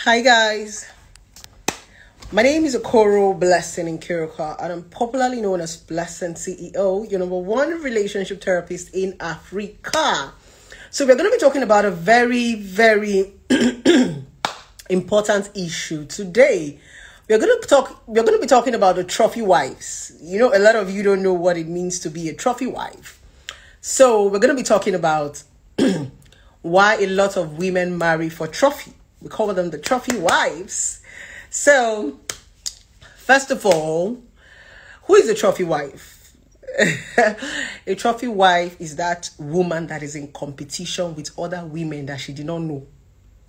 Hi guys, my name is Okoro Blessing in Kirika, and I'm popularly known as Blessing CEO, your number one relationship therapist in Africa. So we're going to be talking about a very, very important issue today. We're going to be talking about the trophy wives. You know, a lot of you don't know what it means to be a trophy wife. So we're going to be talking about why a lot of women marry for trophy. We call them the trophy wives. So, first of all, who is a trophy wife? A trophy wife is that woman that is in competition with other women that she did not know.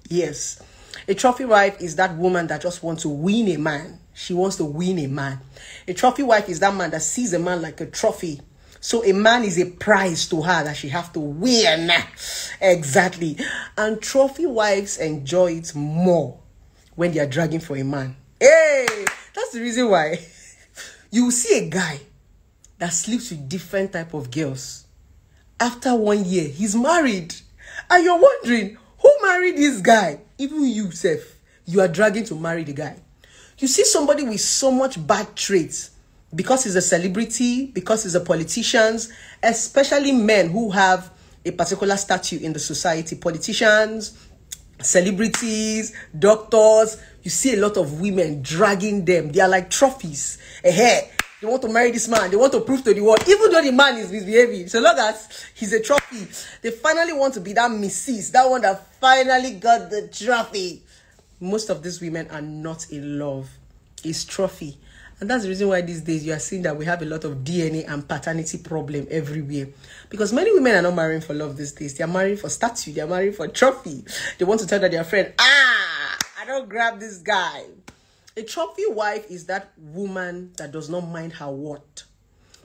Yes. A trophy wife is that woman that just wants to win a man. She wants to win a man. A trophy wife is that man that sees a man like a trophy. So a man is a prize to her that she has to win. Exactly. And trophy wives enjoy it more when they are dragging for a man. Hey, that's the reason why you will see a guy that sleeps with different type of girls. After 1 year, he's married. And you're wondering, who married this guy? Even you, Seth, you are dragging to marry the guy. You see somebody with so much bad traits, because he's a celebrity, because he's a politician, especially men who have a particular stature in the society, politicians, celebrities, doctors. You see a lot of women dragging them. They are like trophies. They want to marry this man. They want to prove to the world, even though the man is misbehaving, so long as he's a trophy, they finally want to be that Mrs., that one that finally got the trophy. Most of these women are not in love. It's trophy. And that's the reason why these days you are seeing that we have a lot of DNA and paternity problem everywhere. Because many women are not marrying for love these days. They are marrying for statue. They are marrying for trophy. They want to tell their friend, I don't grab this guy. A trophy wife is that woman that does not mind her what.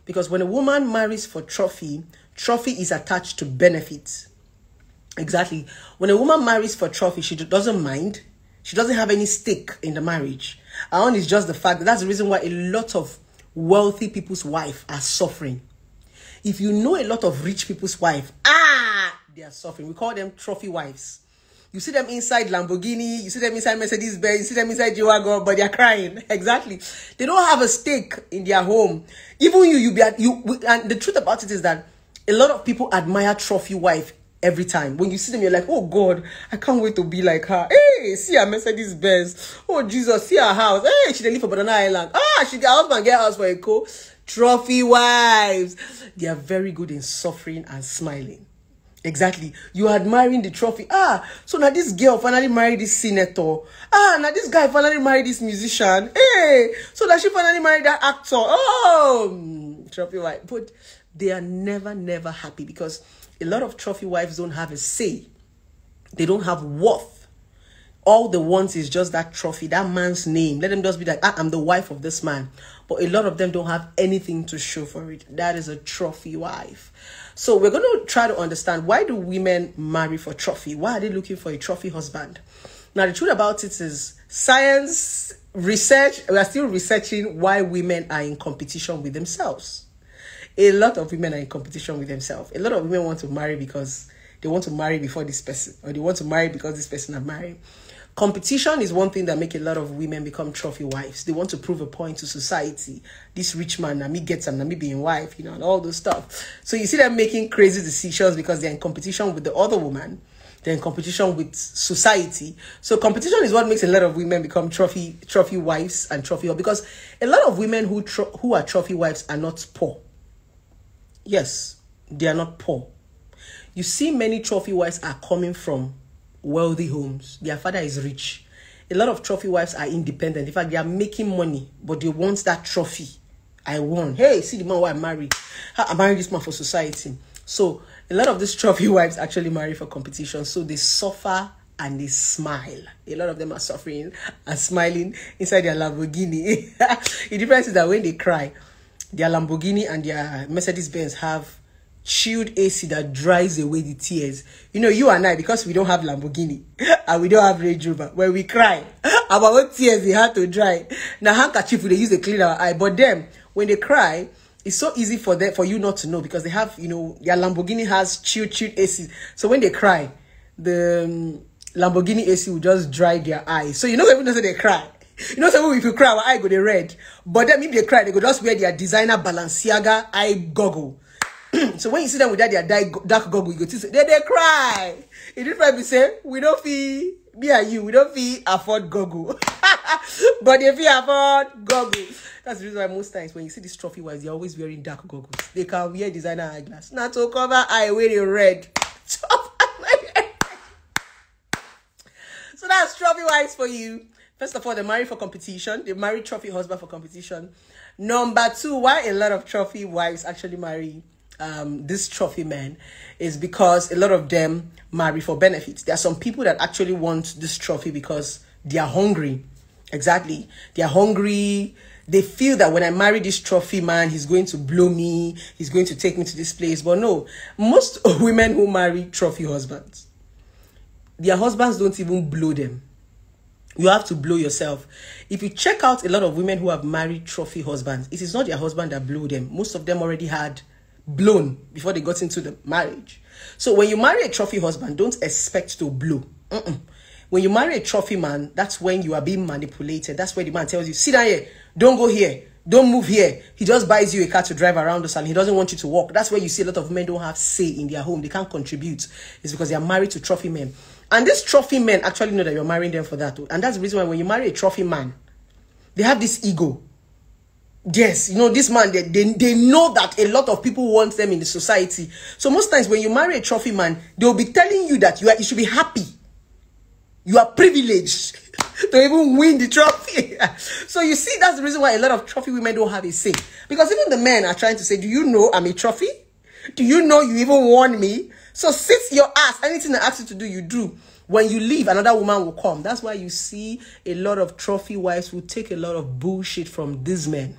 Because when a woman marries for trophy, trophy is attached to benefits. Exactly. When a woman marries for trophy, she doesn't mind. She doesn't have any stake in the marriage. Her own is just the fact that that's the reason why a lot of wealthy people's wives are suffering. If you know a lot of rich people's wives, they are suffering. We call them trophy wives. You see them inside Lamborghini, you see them inside Mercedes-Benz, you see them inside G-Wagon, but they're crying. Exactly. They don't have a stake in their home. Even and the truth about it is that a lot of people admire trophy wife every time. When you see them, you're like, oh God, I can't wait to be like her. Hey, see her Mercedes-Benz. Oh Jesus, see her house. Hey, she live for Banana Island. She get husband, get house for a co. Trophy wives. They are very good in suffering and smiling. Exactly. You are admiring the trophy. So now this girl finally married this senator. Now this guy finally married this musician. Hey, so that she finally married that actor. Oh, trophy wife. But they are never happy because a lot of trophy wives don't have a say. They don't have worth. All they want is just that trophy, that man's name. Let them just be like, I'm the wife of this man. But a lot of them don't have anything to show for it. That is a trophy wife. So we're going to try to understand, why do women marry for trophy? Why are they looking for a trophy husband? Now, the truth about it is science, research, we are still researching why women are in competition with themselves. A lot of women are in competition with themselves. A lot of women want to marry because they want to marry before this person, or they want to marry because this person are married. Competition is one thing that makes a lot of women become trophy wives. They want to prove a point to society. This rich man, na me gets him, na me being wife, and all those stuff. So you see them making crazy decisions because they're in competition with the other woman. They're in competition with society. So competition is what makes a lot of women become trophy wives and trophy, because a lot of women who are trophy wives are not poor. Yes, they are not poor. You see, many trophy wives are coming from wealthy homes. Their father is rich. A lot of trophy wives are independent. In fact, they are making money, but they want that trophy. I won. Hey, see the man who I married. I married this man for society. So a lot of these trophy wives actually marry for competition. So they suffer and they smile. A lot of them are suffering and smiling inside their Lamborghini. The difference is that when they cry, their Lamborghini and their Mercedes-Benz have chilled AC that dries away the tears. You and I, because we don't have Lamborghini and we don't have Range Rover, when we cry, our own tears, they have to dry. Now, handkerchief, they use to clean our eye. But then, when they cry, it's so easy for you not to know, because they have, their Lamborghini has chilled AC. So when they cry, the Lamborghini AC will just dry their eyes. So you know, even though they cry. You know, if you cry, our eye go they red. But then if they cry, they go just wear their designer Balenciaga eye goggle. So when you see them with that their dark goggle, you go to say, they cry. It is why we say, we don't feel, me and you, we don't feel afford goggle. But if you afford goggle, that's the reason why most times when you see these trophy wives, they're always wearing dark goggles. They can wear designer eyeglass. Not to cover eye with the red. So that's trophy wives for you. First of all, they marry for competition. They marry trophy husband for competition. Number two, why a lot of trophy wives actually marry this trophy man is because a lot of them marry for benefits. There are some people that actually want this trophy because they are hungry. Exactly. They are hungry. They feel that when I marry this trophy man, he's going to blow me. He's going to take me to this place. But no, most women who marry trophy husbands, their husbands don't even blow them. You have to blow yourself. If you check out a lot of women who have married trophy husbands, it is not their husband that blew them. Most of them already had blown before they got into the marriage. So when you marry a trophy husband, don't expect to blow. When you marry a trophy man, that's when you are being manipulated. That's where the man tells you, sit down here, don't go here, don't move here. He just buys you a car to drive around the salon. He doesn't want you to walk. That's where you see a lot of men don't have say in their home. They can't contribute. It's because they are married to trophy men. And these trophy men actually know that you're marrying them for that. And that's the reason why when you marry a trophy man, they have this ego. Yes, you know, this man, they know that a lot of people want them in the society. So most times when you marry a trophy man, they'll be telling you that you should be happy. You are privileged to even win the trophy. So you see, that's the reason why a lot of trophy women don't have a say. Because even the men are trying to say, do you know I'm a trophy? Do you know you even won me? So sit your ass. Anything I ask you to do, you do. When you leave, another woman will come. That's why you see a lot of trophy wives who take a lot of bullshit from these men.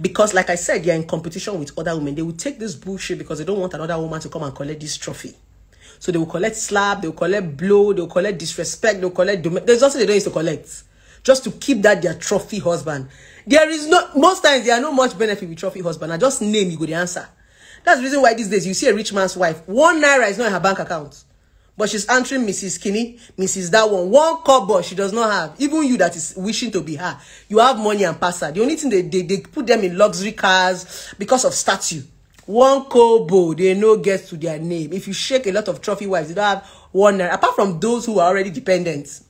Because like I said, they're in competition with other women. They will take this bullshit because they don't want another woman to come and collect this trophy. So they will collect slap, they will collect blow, they will collect disrespect, they will collect... There's nothing they don't used to collect. Just to keep that their trophy husband. There is no... Most times, there are no much benefit with trophy husband. I just name, you go the answer. That's the reason why these days you see a rich man's wife. 1 naira is not in her bank account. But she's answering Mrs. Kinney, Mrs. That one kobo she does not have. Even you that is wishing to be her. You have money and pass her. The only thing they put them in luxury cars because of statue. 1 kobo, they no get to their name. If you shake a lot of trophy wives, they don't have 1 naira. Apart from those who are already dependent.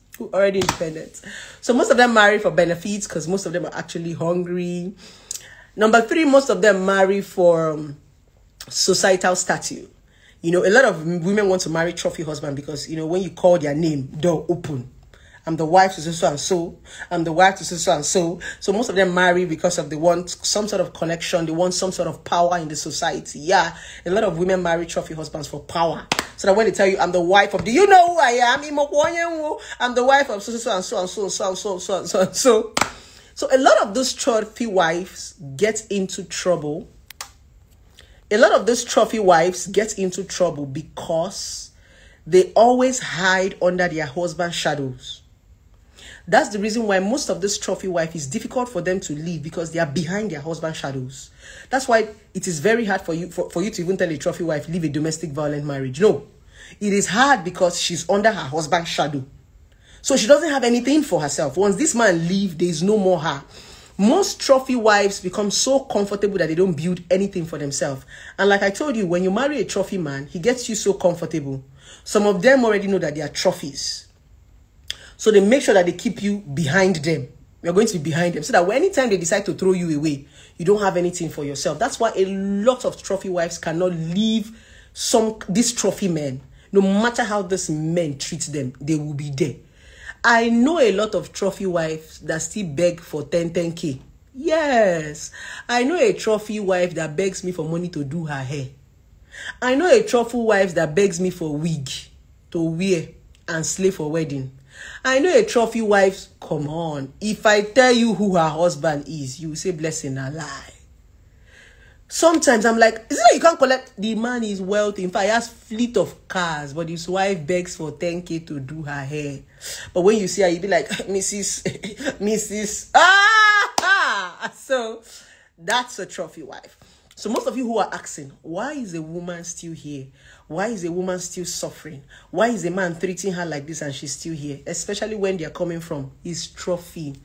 So most of them marry for benefits because most of them are actually hungry. Number 3, most of them marry for societal stature. You know, a lot of women want to marry trophy husband because, you know, when you call their name, door open. I'm the wife to so and so. I'm the wife to so and so. So most of them marry because of they want some sort of connection. They want some sort of power in the society. Yeah, a lot of women marry trophy husbands for power. So that when they tell you, I'm the wife of, do you know who I am? I'm the wife of so and so and so and so and so and so and so and so. So a lot of those trophy wives get into trouble. A lot of those trophy wives get into trouble because they always hide under their husband's shadows. That's the reason why most of this trophy wife is difficult for them to leave because they are behind their husband's shadows. That's why it is very hard for you to even tell a trophy wife, leave a domestic violent marriage. No, it is hard because she's under her husband's shadow. So she doesn't have anything for herself. Once this man leaves, there is no more her. Most trophy wives become so comfortable that they don't build anything for themselves. And like I told you, when you marry a trophy man, he gets you so comfortable. Some of them already know that they are trophies. So they make sure that they keep you behind them. You're going to be behind them. So that anytime they decide to throw you away, you don't have anything for yourself. That's why a lot of trophy wives cannot leave these trophy men. No matter how these men treat them, they will be there. I know a lot of trophy wives that still beg for 10K. Yes. I know a trophy wife that begs me for money to do her hair. I know a trophy wife that begs me for wig to wear and slay for wedding. I know a trophy wife, come on. If I tell you who her husband is, you will say blessing a lie. Sometimes I'm like, is it that you can't collect? The man is wealthy. In fact, he has fleet of cars, but his wife begs for 10K to do her hair. But when you see her, you be like, Mrs. So that's a trophy wife. So most of you who are asking, why is a woman still here? Why is a woman still suffering? Why is a man treating her like this and she's still here? Especially when they're coming from his trophy.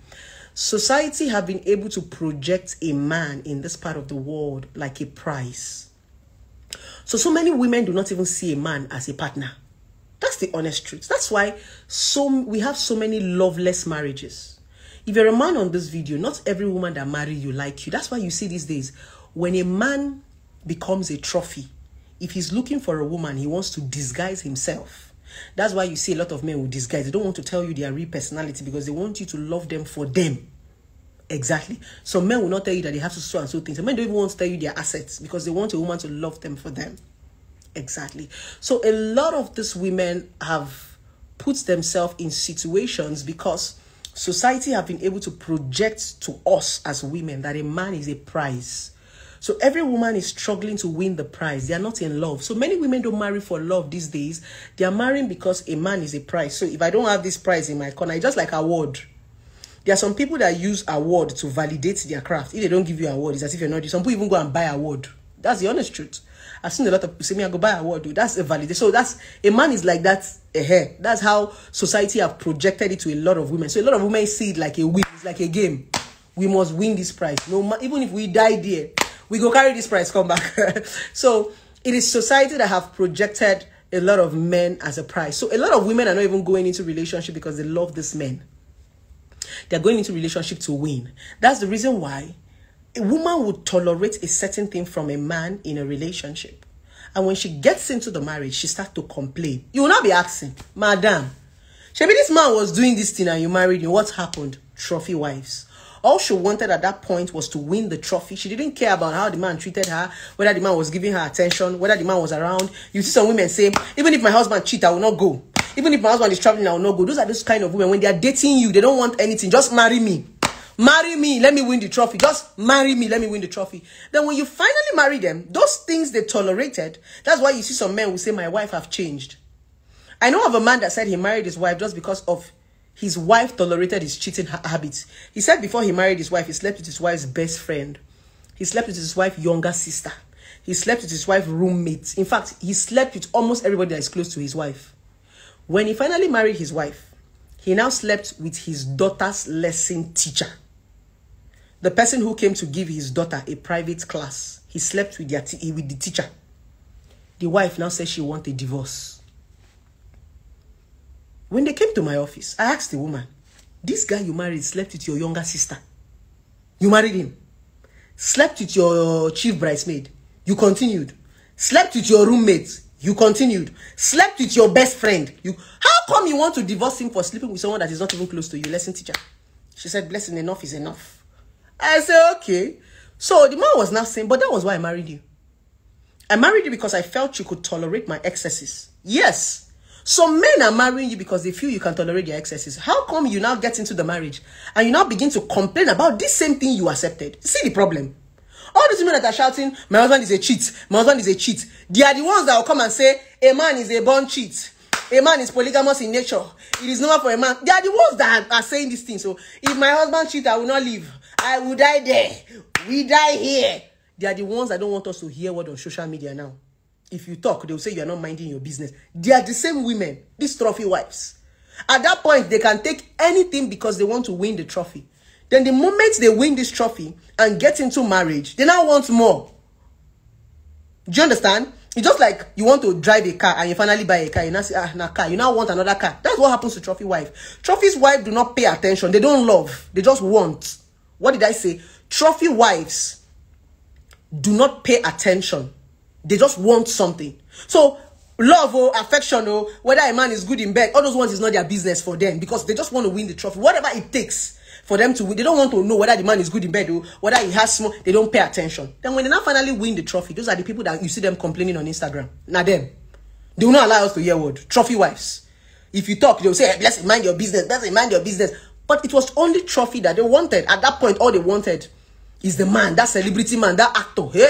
Society have been able to project a man in this part of the world like a prize. So many women do not even see a man as a partner. That's the honest truth. That's why we have so many loveless marriages. If you're a man on this video, not every woman that marry you like you. That's why you see these days, when a man becomes a trophy, if he's looking for a woman, he wants to disguise himself. That's why you see a lot of men who disguise. They don't want to tell you their real personality because they want you to love them for them. Exactly. So men will not tell you that they have to so and so things. Men don't even want to tell you their assets because they want a woman to love them for them. Exactly. So a lot of these women have put themselves in situations because society have been able to project to us as women that a man is a prize. So every woman is struggling to win the prize. They are not in love. So many women don't marry for love these days. They are marrying because a man is a prize. So if I don't have this prize in my corner, it's just like award. There are some people that use award to validate their craft. If they don't give you award, it's as if you're not. Some people even go and buy award. That's the honest truth. I've seen a lot of people say, me, I go buy award. Dude. That's a validation. So that's, a man is like that. That's how society have projected it to a lot of women. So a lot of women see it like a win. It's like a game. We must win this prize. No, even if we die there, we go carry this prize, come back. So it is society that have projected a lot of men as a prize. So a lot of women are not even going into relationship because they love this men. They're going into relationship to win. That's the reason why a woman would tolerate a certain thing from a man in a relationship. And when she gets into the marriage, she starts to complain. You will not be asking, Madam, maybe this man was doing this thing and you married him. What happened? Trophy wives. All she wanted at that point was to win the trophy. She didn't care about how the man treated her, whether the man was giving her attention, whether the man was around. You see some women say, even if my husband cheat, I will not go. Even if my husband is traveling, I will not go. Those are those kind of women. When they are dating you, they don't want anything. Just marry me. Marry me. Let me win the trophy. Just marry me. Let me win the trophy. Then when you finally marry them, those things they tolerated, that's why you see some men who say, my wife have changed. I know of a man that said he married his wife just because of his wife tolerated his cheating habits. He said before he married his wife, he slept with his wife's best friend. He slept with his wife's younger sister. He slept with his wife's roommate. In fact, he slept with almost everybody that is close to his wife. When he finally married his wife, he now slept with his daughter's lesson teacher. The person who came to give his daughter a private class. He slept with the teacher. The wife now says she wants a divorce. When they came to my office, I asked the woman, this guy you married slept with your younger sister. You married him. Slept with your chief bridesmaid. You continued. Slept with your roommate. You continued. Slept with your best friend. How come you want to divorce him for sleeping with someone that is not even close to you? Lesson teacher. She said, blessing, enough is enough. I said, okay. So the man was now saying, but that was why I married you. I married you because I felt you could tolerate my excesses. Yes. Some men are marrying you because they feel you can tolerate their excesses. How come you now get into the marriage and you now begin to complain about this same thing you accepted? See the problem? All these women that are shouting, my husband is a cheat, my husband is a cheat, they are the ones that will come and say, a man is a born cheat. A man is polygamous in nature. It is normal for a man. They are the ones that are saying these things. So, if my husband cheats, I will not live. I will die there. We die here. They are the ones that don't want us to hear what on social media now. If you talk, they will say you are not minding your business. They are the same women, these trophy wives. At that point, they can take anything because they want to win the trophy. Then the moment they win this trophy and get into marriage, they now want more. Do you understand? It's just like you want to drive a car and you finally buy a car. You now say, car. You now want another car. That's what happens to trophy wife. Trophy's wife do not pay attention. They don't love. They just want. What did I say? Trophy wives do not pay attention. They just want something. So, love or affection or whether a man is good in bed, all those ones is not their business for them because they just want to win the trophy. Whatever it takes for them to win. They don't want to know whether the man is good in bed or whether he has small. They don't pay attention. Then when they now finally win the trophy, those are the people that you see them complaining on Instagram. Now them. They will not allow us to hear word. Trophy wives. If you talk, they will say, hey, bless it, mind your business. Bless it, mind your business. But it was only trophy that they wanted. At that point, all they wanted is the man, that celebrity man, that actor. Hey,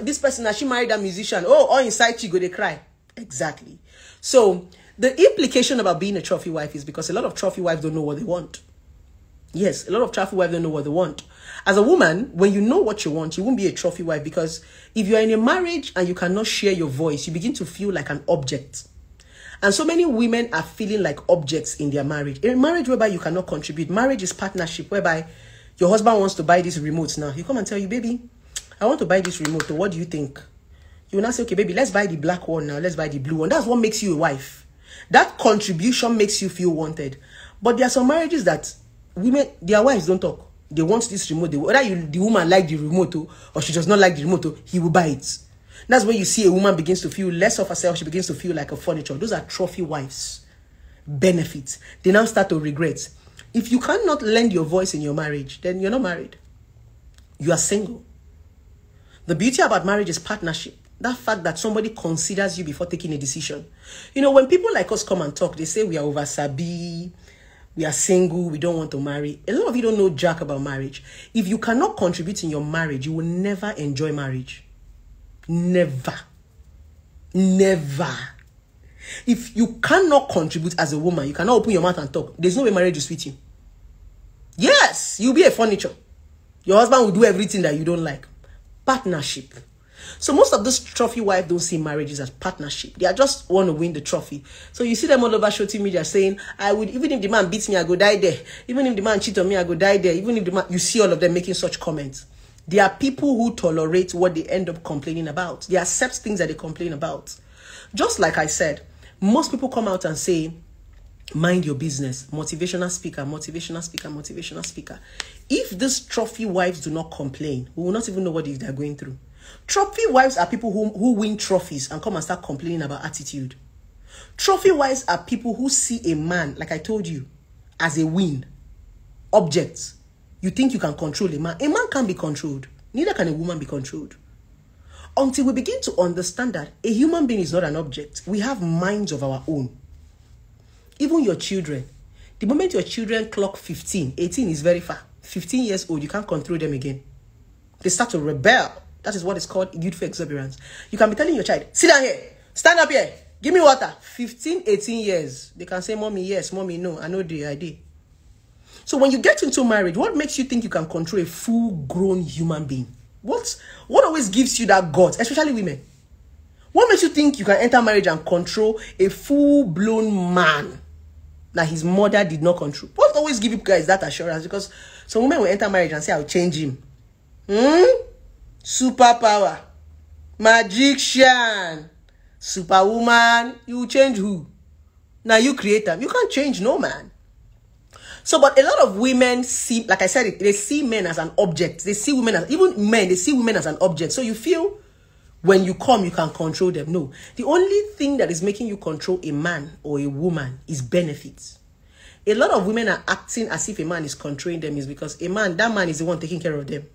this person, she married a musician. Oh, all inside she go, they cry. Exactly. So the implication about being a trophy wife is because a lot of trophy wives don't know what they want. Yes, a lot of trophy wives don't know what they want. As a woman, when you know what you want, you won't be a trophy wife, because if you're in a marriage and you cannot share your voice, you begin to feel like an object. And so many women are feeling like objects in their marriage. In a marriage whereby you cannot contribute, marriage is partnership, whereby your husband wants to buy this remote now. He come and tell you, baby, I want to buy this remote. What do you think? You will not say, okay, baby, let's buy the black one now. Let's buy the blue one. That's what makes you a wife. That contribution makes you feel wanted. But there are some marriages that women, their wives don't talk. They want this remote. Whether the woman like the remote or she does not like the remote, he will buy it. That's when you see a woman begins to feel less of herself. She begins to feel like a furniture. Those are trophy wives. Benefits. They now start to regret. If you cannot lend your voice in your marriage, then you're not married. You are single. The beauty about marriage is partnership. That fact that somebody considers you before taking a decision. You know, when people like us come and talk, they say we are over sabi, we are single, we don't want to marry. A lot of you don't know jack about marriage. If you cannot contribute in your marriage, you will never enjoy marriage. Never. Never. If you cannot contribute as a woman, you cannot open your mouth and talk, there's no way marriage is with you. Yes, you'll be a furniture. Your husband will do everything that you don't like. Partnership. So most of those trophy wives don't see marriages as partnership. They just want to win the trophy. So you see them all over social media saying, I would, even if the man beats me, I go die there. Even if the man cheats on me, I go die there. Even if the man, you see all of them making such comments. There are people who tolerate what they end up complaining about. They accept things that they complain about. Just like I said, most people come out and say, mind your business. Motivational speaker, motivational speaker, motivational speaker. If these trophy wives do not complain, we will not even know what they're going through. Trophy wives are people who win trophies and come and start complaining about attitude. Trophy wives are people who see a man, like I told you, as a win object. You think you can control a man. A man can't be controlled. Neither can a woman be controlled. Until we begin to understand that a human being is not an object. We have minds of our own. Even your children. The moment your children clock 15, 18 is very far. 15 years old, you can't control them again. They start to rebel. That is what is called youthful exuberance. You can be telling your child, sit down here, stand up here, give me water. 15, 18 years. They can say, mommy, yes, mommy, no. I know the idea. So when you get into marriage, what makes you think you can control a full-grown human being? What always gives you that guts, especially women? What makes you think you can enter marriage and control a full-blown man that his mother did not control? What always give you guys that assurance? Because some women will enter marriage and say, I'll change him. Superpower, magician, superwoman. You change who? Now you create them. You can't change no man. So, but a lot of women see, like I said, they see men as an object. They see women as, even men, they see women as an object. So you feel when you come, you can control them. No. The only thing that is making you control a man or a woman is benefits. A lot of women are acting as if a man is controlling them is because that man is the one taking care of them.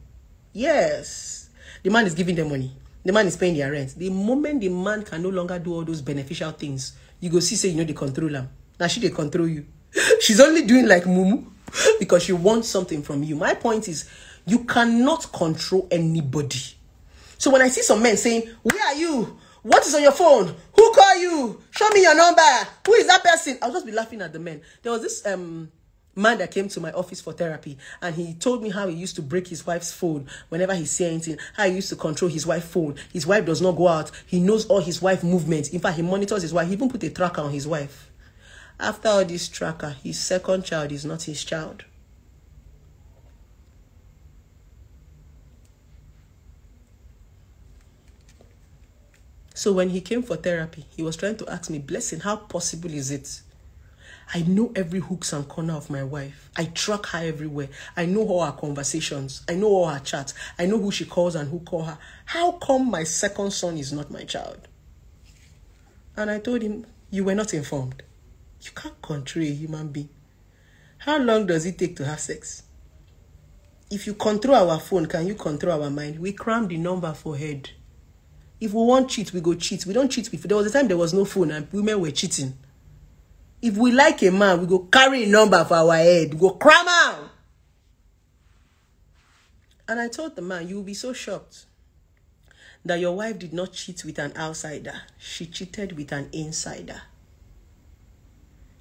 Yes. The man is giving them money. The man is paying their rent. The moment the man can no longer do all those beneficial things, you go see, say, you know, they control them. Now they control you. She's only doing like mumu because she wants something from you. My point is, you cannot control anybody. So when I see some men saying, where are you? What is on your phone? Who called you? Show me your number. Who is that person? I'll just be laughing at the men. There was this man that came to my office for therapy, and he told me how he used to break his wife's phone whenever he said anything, how he used to control his wife's phone. His wife does not go out. He knows all his wife's movements. In fact, he monitors his wife. He even put a tracker on his wife. After all this tracker, his second child is not his child. So when he came for therapy, he was trying to ask me, Blessing, how possible is it? I know every hooks and corner of my wife. I track her everywhere. I know all her conversations. I know all her chats. I know who she calls and who calls her. How come my second son is not my child? And I told him, you were not informed. You can't control a human being. How long does it take to have sex? If you control our phone, can you control our mind? We cram the number for head. If we want cheat, we go cheat. We don't cheat. There was a time there was no phone and women were cheating. If we like a man, we go carry a number for our head. We go cram out. And I told the man, you will be so shocked that your wife did not cheat with an outsider. She cheated with an insider.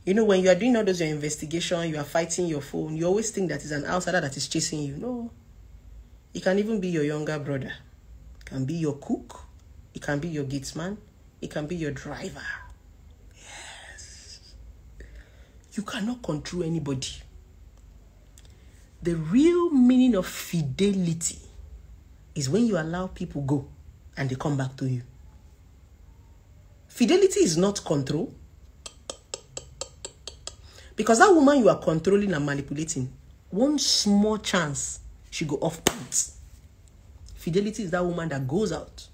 You know, when you are doing all those your investigation, you are fighting your phone, you always think that it's an outsider that is chasing you. No. It can even be your younger brother. It can be your cook. It can be your gatesman. It can be your driver. Yes. You cannot control anybody. The real meaning of fidelity is when you allow people go and they come back to you. Fidelity is not control. Because that woman you are controlling and manipulating, one small chance, she go off pants. Fidelity is that woman that goes out,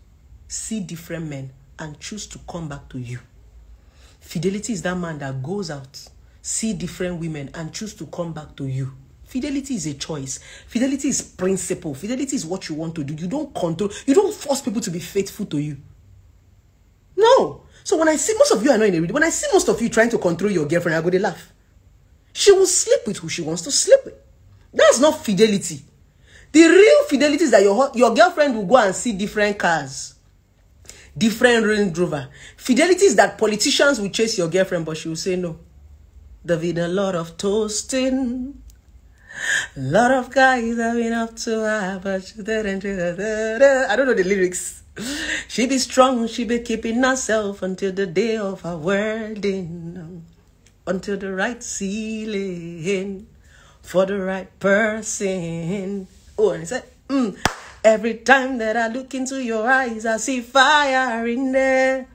see different men, and choose to come back to you. Fidelity is that man that goes out, see different women, and choose to come back to you. Fidelity is a choice. Fidelity is principle. Fidelity is what you want to do. You don't control. You don't force people to be faithful to you. No. So when I see most of you are not in a reading, when I see most of you trying to control your girlfriend, I go to laugh. She will sleep with who she wants to sleep with. That's not fidelity. The real fidelity is that your girlfriend will go and see different cars, different Range Rover. Fidelity is that politicians will chase your girlfriend, but she will say no. There've been a lot of toasting. A lot of guys have been up to her, but she didn't. I don't know the lyrics. She be strong, she be keeping herself until the day of her wedding, until the right ceiling for the right person. Oh, and he said, every time that I look into your eyes, I see fire in there.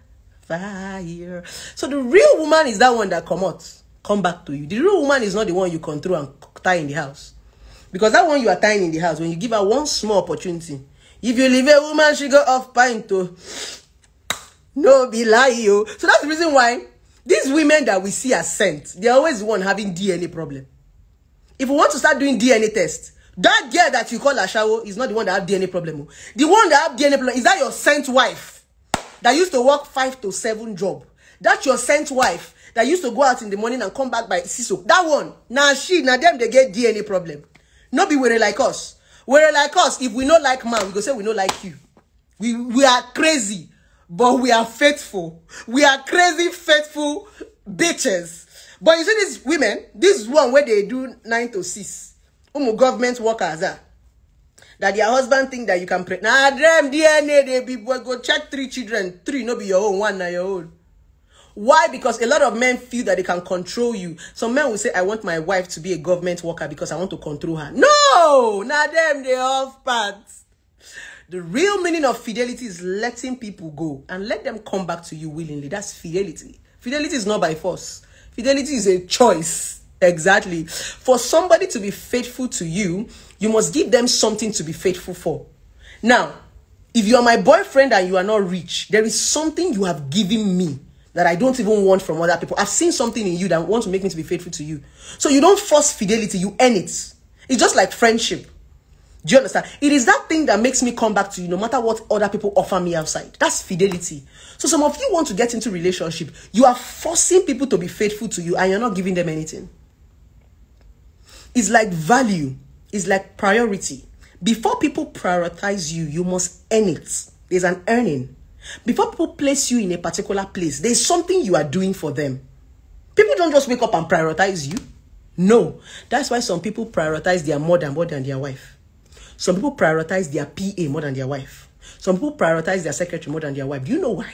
Fire. So the real woman is that one that come back to you. The real woman is not the one you control and tie in the house. Because that one you are tying in the house, when you give her one small opportunity, if you leave a woman, she go off pint to no be lie you. So that's the reason why these women that we see as sent, they're always the one having DNA problem. If we want to start doing DNA test, that girl that you call Ashawo is not the one that have DNA problem. The one that have DNA problem, is that your sent wife that used to work 5 to 7 job? That's your sent wife that used to go out in the morning and come back by 6 o'clock. That one, now them they get DNA problem. Not be were like us. Were like us, if we not like man, we go say we not like you. We are crazy, but we are faithful. We are crazy, faithful bitches. But you see these women, this one where they do 9 to 6. Government workers are. That their husband think that you can pray. Nah, them DNA, they be go check 3 children. 3 no be your own, 1 na your own. Why? Because a lot of men feel that they can control you. Some men will say, I want my wife to be a government worker because I want to control her. No! Now them, they off parts. The real meaning of fidelity is letting people go and let them come back to you willingly. That's fidelity. Fidelity is not by force. Fidelity is a choice. Exactly. For somebody to be faithful to you, you must give them something to be faithful for. Now, if you are my boyfriend and you are not rich, there is something you have given me that I don't even want from other people. I've seen something in you that wants to make me to be faithful to you. So you don't force fidelity, you earn it. It's just like friendship. Do you understand? It is that thing that makes me come back to you no matter what other people offer me outside. That's fidelity. So some of you want to get into relationship. You are forcing people to be faithful to you and you're not giving them anything. It's like value. It's like priority. Before people prioritize you, you must earn it. There's an earning. Before people place you in a particular place, there's something you are doing for them. People don't just wake up and prioritize you. No. That's why some people prioritize their mother more than their wife. Some people prioritize their PA more than their wife. Some people prioritize their secretary more than their wife. Do you know why?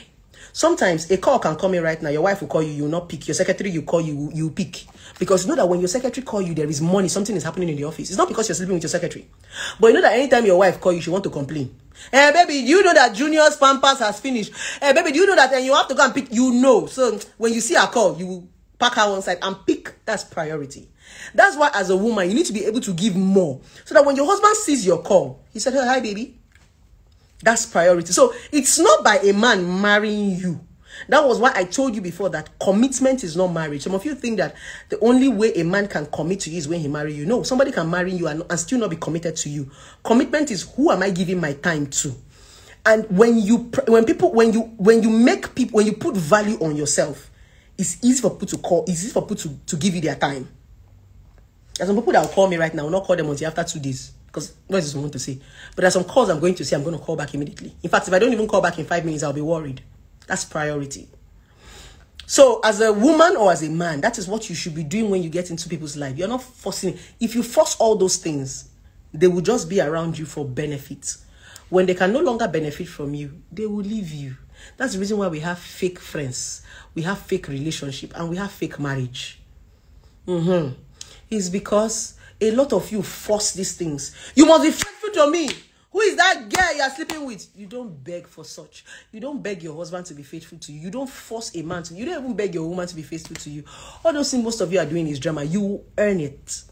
Sometimes a call can come in right now. Your wife will call you, you will not pick. Your secretary, you call you, you pick. Because you know that when your secretary call you, there is money, something is happening in the office. It's not because you're sleeping with your secretary. But you know that anytime your wife call you, she want to complain. Hey, baby, do you know that Junior's Pampers has finished? Hey, baby, do you know that? And you have to go and pick. You know. So when you see her call, you pack her one side and pick. That's priority. That's why as a woman, you need to be able to give more. So that when your husband sees your call, he said, hey, hi, baby. That's priority. So it's not by a man marrying you. That was why I told you before that commitment is not marriage. Some of you think that the only way a man can commit to you is when he marry you. No, somebody can marry you and still not be committed to you. Commitment is who am I giving my time to? And when you put value on yourself, it's easy for people to give you their time. There's some people that will call me right now. I will not call them until after 2 days. Because what is I want to say? But there's some calls I'm going to say I'm going to call back immediately. In fact, if I don't even call back in 5 minutes, I'll be worried. That's priority. So as a woman or as a man, that is what you should be doing when you get into people's life. You're not forcing. If you force all those things, they will just be around you for benefit. When they can no longer benefit from you, they will leave you. That's the reason why we have fake friends, we have fake relationship, and we have fake marriage. It's because a lot of you force these things. You must be faithful to me. Who is that girl you are sleeping with? You don't beg for such. You don't beg your husband to be faithful to you. You don't force a man to. You don't even beg your woman to be faithful to you. All those things most of you are doing is drama. You earn it.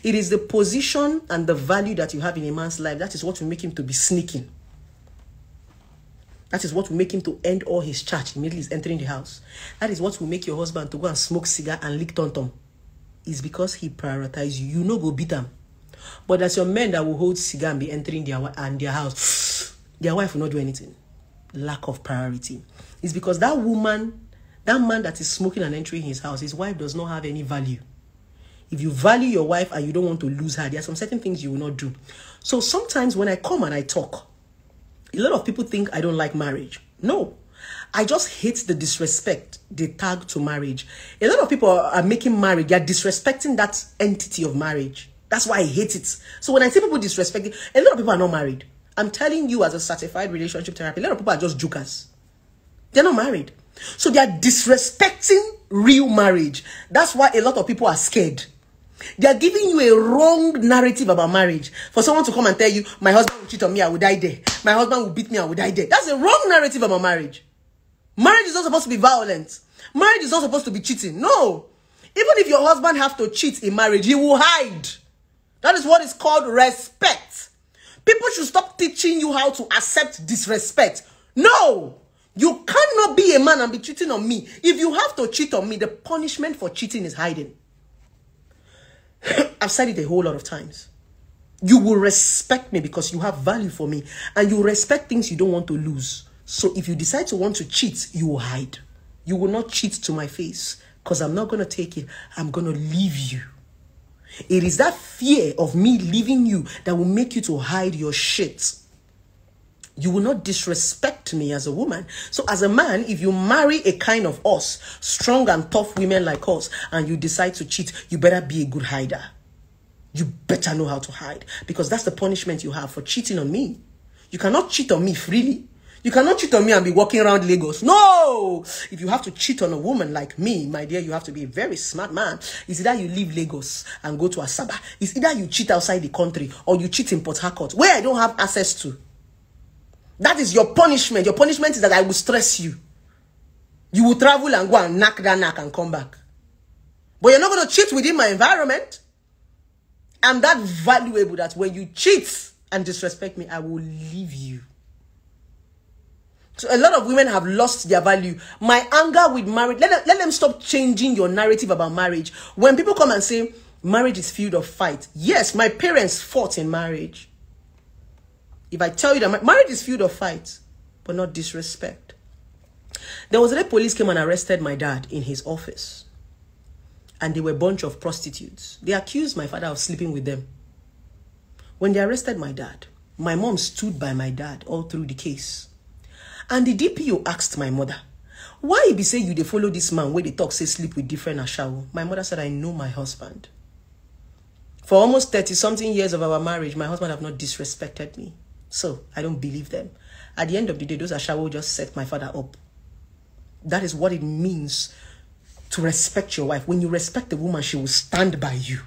It is the position and the value that you have in a man's life. That is what will make him to be sneaking. That is what will make him to end all his charge immediately he's entering the house. That is what will make your husband to go and smoke cigar and lick tom-tom. It's because he prioritizes you. You know go beat him. But that's your men that will hold cigar and be entering their house. Their wife will not do anything. Lack of priority. It's because that woman, that man that is smoking and entering his house, his wife does not have any value. If you value your wife and you don't want to lose her, there are some certain things you will not do. So sometimes when I come and I talk, a lot of people think I don't like marriage. No. I just hate the disrespect they tag to marriage. A lot of people are making marriage, they're disrespecting that entity of marriage. That's why I hate it. So when I see people disrespecting, a lot of people are not married. I'm telling you as a certified relationship therapist, a lot of people are just jokers. They're not married. So they are disrespecting real marriage. That's why a lot of people are scared. They are giving you a wrong narrative about marriage. For someone to come and tell you, my husband will cheat on me, I will die there. My husband will beat me, I will die there. That's a wrong narrative about marriage. Marriage is not supposed to be violent. Marriage is not supposed to be cheating. No. Even if your husband have to cheat in marriage, he will hide. That is what is called respect. People should stop teaching you how to accept disrespect. No. You cannot be a man and be cheating on me. If you have to cheat on me, the punishment for cheating is hiding. I've said it a whole lot of times. You will respect me because you have value for me. And you respect things you don't want to lose. So if you decide to want to cheat, you will hide. You will not cheat to my face. Because I'm not going to take it. I'm going to leave you. It is that fear of me leaving you that will make you to hide your shit. You will not disrespect me as a woman. So as a man, if you marry a kind of us, strong and tough women like us, and you decide to cheat, you better be a good hider. You better know how to hide. Because that's the punishment you have for cheating on me. You cannot cheat on me freely. You cannot cheat on me and be walking around Lagos. No! If you have to cheat on a woman like me, my dear, you have to be a very smart man. It's either you leave Lagos and go to Asaba. It's either you cheat outside the country or you cheat in Port Harcourt, where I don't have access to. That is your punishment. Your punishment is that I will stress you. You will travel and go and knock that knock and come back. But you're not going to cheat within my environment. I'm that valuable that when you cheat and disrespect me, I will leave you. So a lot of women have lost their value. My anger with marriage, let them stop changing your narrative about marriage. When people come and say, marriage is filled of fight. Yes, my parents fought in marriage. If I tell you that marriage is filled of fight, but not disrespect. There was a day police came and arrested my dad in his office. And they were a bunch of prostitutes. They accused my father of sleeping with them. When they arrested my dad, my mom stood by my dad all through the case. And the DPO asked my mother, why you be say you dey follow this man where they talk say sleep with different ashawo? My mother said, I know my husband. For almost 30-something years of our marriage, my husband have not disrespected me. So I don't believe them. At the end of the day, those ashawo just set my father up. That is what it means to respect your wife. When you respect a woman, she will stand by you.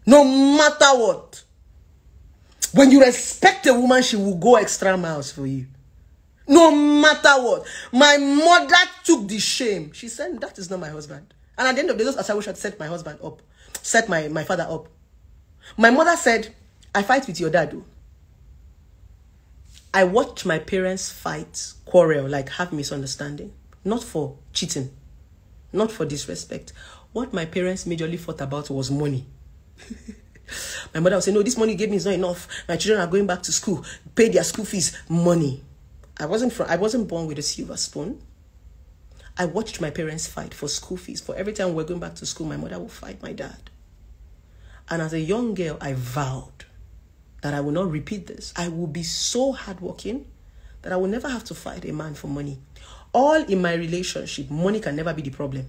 No matter what. When you respect a woman, she will go extra miles for you. No matter what. My mother took the shame. She said, that is not my husband. And at the end of the day, those ashawo should set my husband up. Set my father up. My mother said, I fight with your dad. Though. I watched my parents fight, quarrel, like have misunderstanding. Not for cheating. Not for disrespect. What my parents majorly fought about was money. My mother would say, no, this money you gave me is not enough. My children are going back to school. Pay their school fees. Money. I wasn't born with a silver spoon. I watched my parents fight for school fees. For every time we're going back to school, my mother will fight my dad. And as a young girl, I vowed that I will not repeat this. I will be so hardworking that I will never have to fight a man for money. All in my relationship, money can never be the problem.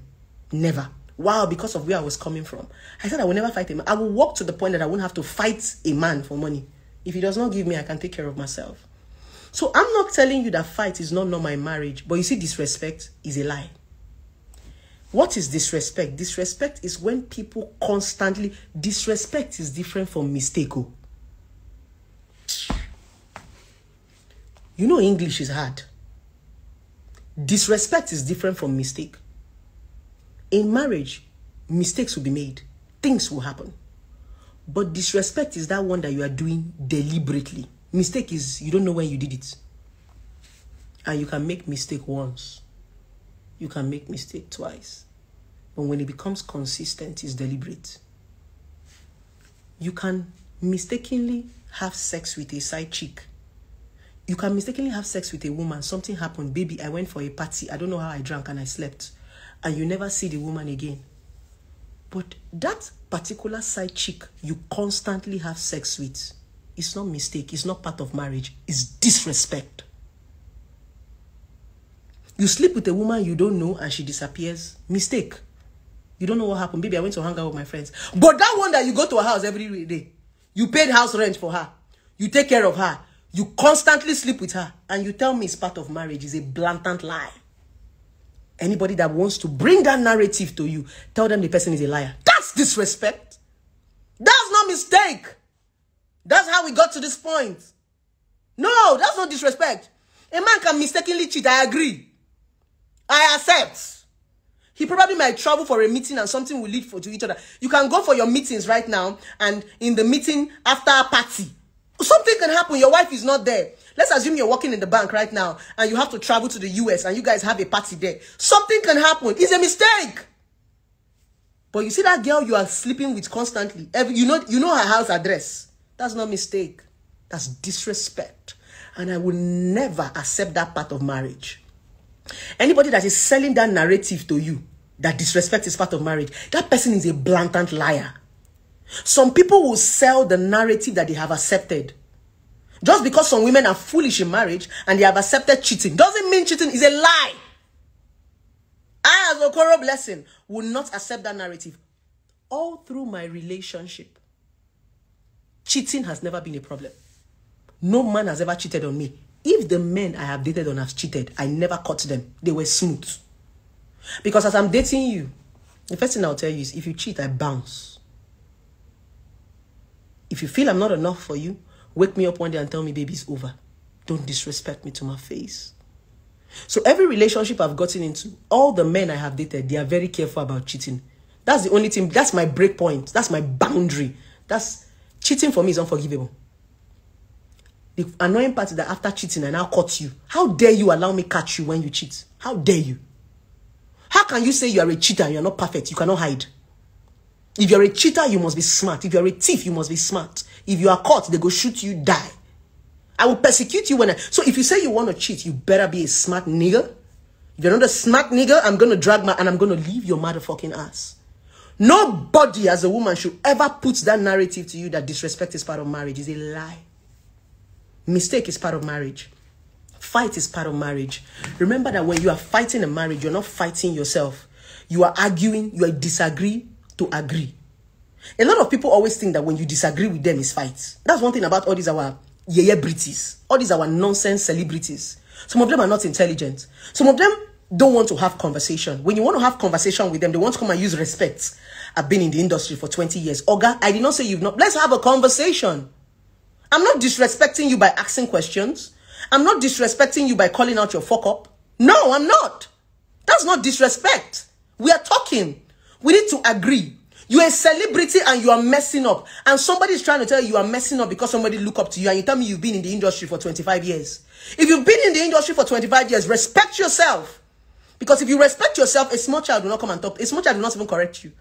Never. Wow, because of where I was coming from. I said I will never fight a man. I will walk to the point that I won't have to fight a man for money. If he does not give me, I can take care of myself. So I'm not telling you that fight is not my marriage. But you see, disrespect is a lie. What is disrespect? Disrespect is when people constantly... Disrespect is different from mistake. Oh. You know English is hard. Disrespect is different from mistake. In marriage, mistakes will be made. Things will happen. But disrespect is that one that you are doing deliberately. Mistake is you don't know when you did it. And you can make mistake once. You can make mistake twice. But when it becomes consistent, it's deliberate. You can mistakenly have sex with a side chick. You can mistakenly have sex with a woman. Something happened. Baby, I went for a party. I don't know how I drank and I slept. And you never see the woman again. But that particular side chick you constantly have sex with, it's not mistake. It's not part of marriage. It's disrespect. You sleep with a woman you don't know and she disappears. Mistake. You don't know what happened. Baby, I went to hang out with my friends. But that one that you go to her house every day, you paid house rent for her. You take care of her. You constantly sleep with her. And you tell me it's part of marriage is a blatant lie. Anybody that wants to bring that narrative to you, tell them the person is a liar. That's disrespect. That's not mistake. That's how we got to this point. No, that's not disrespect. A man can mistakenly cheat. I agree. I accept. He probably might travel for a meeting and something will lead to each other. You can go for your meetings right now and in the meeting after a party, something can happen. Your wife is not there. Let's assume you're working in the bank right now and you have to travel to the US and you guys have a party there. Something can happen. It's a mistake. But you see that girl you are sleeping with constantly. You know her house address. That's not mistake. That's disrespect. And I will never accept that part of marriage. Anybody that is selling that narrative to you, that disrespect is part of marriage, that person is a blatant liar. Some people will sell the narrative that they have accepted. Just because some women are foolish in marriage and they have accepted cheating doesn't mean cheating is a lie. I, as Okoro Blessing, will not accept that narrative. All through my relationship, cheating has never been a problem. No man has ever cheated on me. If the men I have dated on have cheated, I never caught them. They were smooth. Because as I'm dating you, the first thing I'll tell you is, if you cheat, I bounce. If you feel I'm not enough for you, wake me up one day and tell me, baby, it's over. Don't disrespect me to my face. So every relationship I've gotten into, all the men I have dated, they are very careful about cheating. That's the only thing. That's my break point. That's my boundary. Cheating for me is unforgivable. The annoying part is that after cheating, I now caught you. How dare you allow me catch you when you cheat? How dare you? How can you say you are a cheater and you are not perfect? You cannot hide. If you're a cheater, you must be smart. If you're a thief, you must be smart. If you are caught, they go shoot you, die. I will persecute you So if you say you want to cheat, you better be a smart nigga. If you're not a smart nigga, I'm going to drag and I'm going to leave your motherfucking ass. Nobody as a woman should ever put that narrative to you that disrespect is part of marriage. It's a lie. Mistake is part of marriage. Fight is part of marriage. Remember that when you are fighting a marriage, you're not fighting yourself. You are arguing, you are disagree to agree. A lot of people always think that when you disagree with them, it's fight. That's one thing about all these our yeye-brities, all these our nonsense celebrities. Some of them are not intelligent. Some of them don't want to have conversation. When you want to have conversation with them, they want to come and use respect. I've been in the industry for 20 years. Oga, I did not say you've not. Let's have a conversation. I'm not disrespecting you by asking questions. I'm not disrespecting you by calling out your fuck up. No, I'm not. That's not disrespect. We are talking. We need to agree. You're a celebrity and you are messing up. And somebody is trying to tell you are messing up because somebody look up to you and you tell me you've been in the industry for 25 years. If you've been in the industry for 25 years, respect yourself. Because if you respect yourself, a small child will not come and talk. A small child will not even correct you.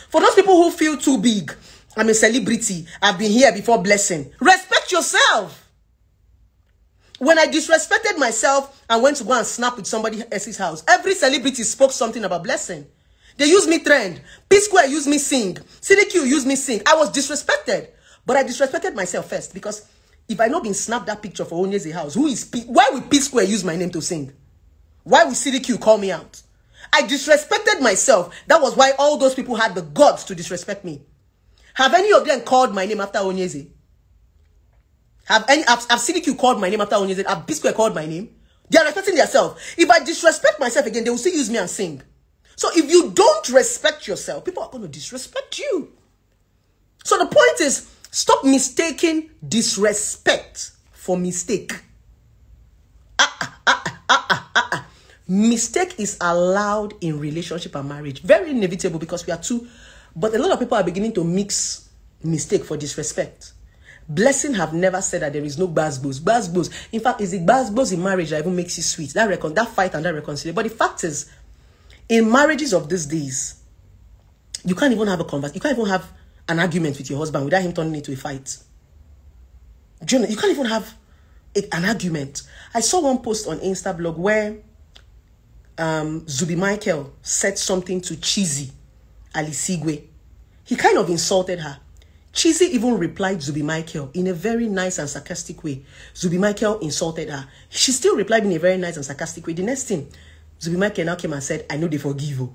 For those people who feel too big, I'm a celebrity, I've been here before blessing. Respect yourself. When I disrespected myself and went to go and snap with somebody else's house, every celebrity spoke something about blessing. They used me trend. P-Square used me sing. CDQ used me sing. I was disrespected. But I disrespected myself first. Because if I not been snapped that picture for Onyeze house, why would P-Square use my name to sing? Why would CDQ call me out? I disrespected myself. That was why all those people had the guts to disrespect me. Have any of them called my name after Onyeze? Have CDQ called my name after Onyeze? Have B-Square called my name? They are respecting themselves. If I disrespect myself again, they will still use me and sing. So if you don't respect yourself, people are going to disrespect you. So the point is, stop mistaking disrespect for mistake. Mistake is allowed in relationship and marriage. Very inevitable because we are two. But a lot of people are beginning to mix mistake for disrespect. Blessing have never said that there is no gbasgbos. Gbasgbos. In fact, it's the gbasgbos in marriage that even makes you sweet. That fight and that reconciliation. But the fact is, in marriages of these days, you can't even have a conversation. You can't even have an argument with your husband without him turning it into a fight. Do you know, you can't even have an argument. I saw one post on Insta blog where Zubi Michael said something to Cheesy Alisigwe. He kind of insulted her. Cheesy even replied Zubi Michael in a very nice and sarcastic way. Zubi Michael insulted her. She still replied in a very nice and sarcastic way. The next thing, Zubi Michael now came and said, I know they forgive you.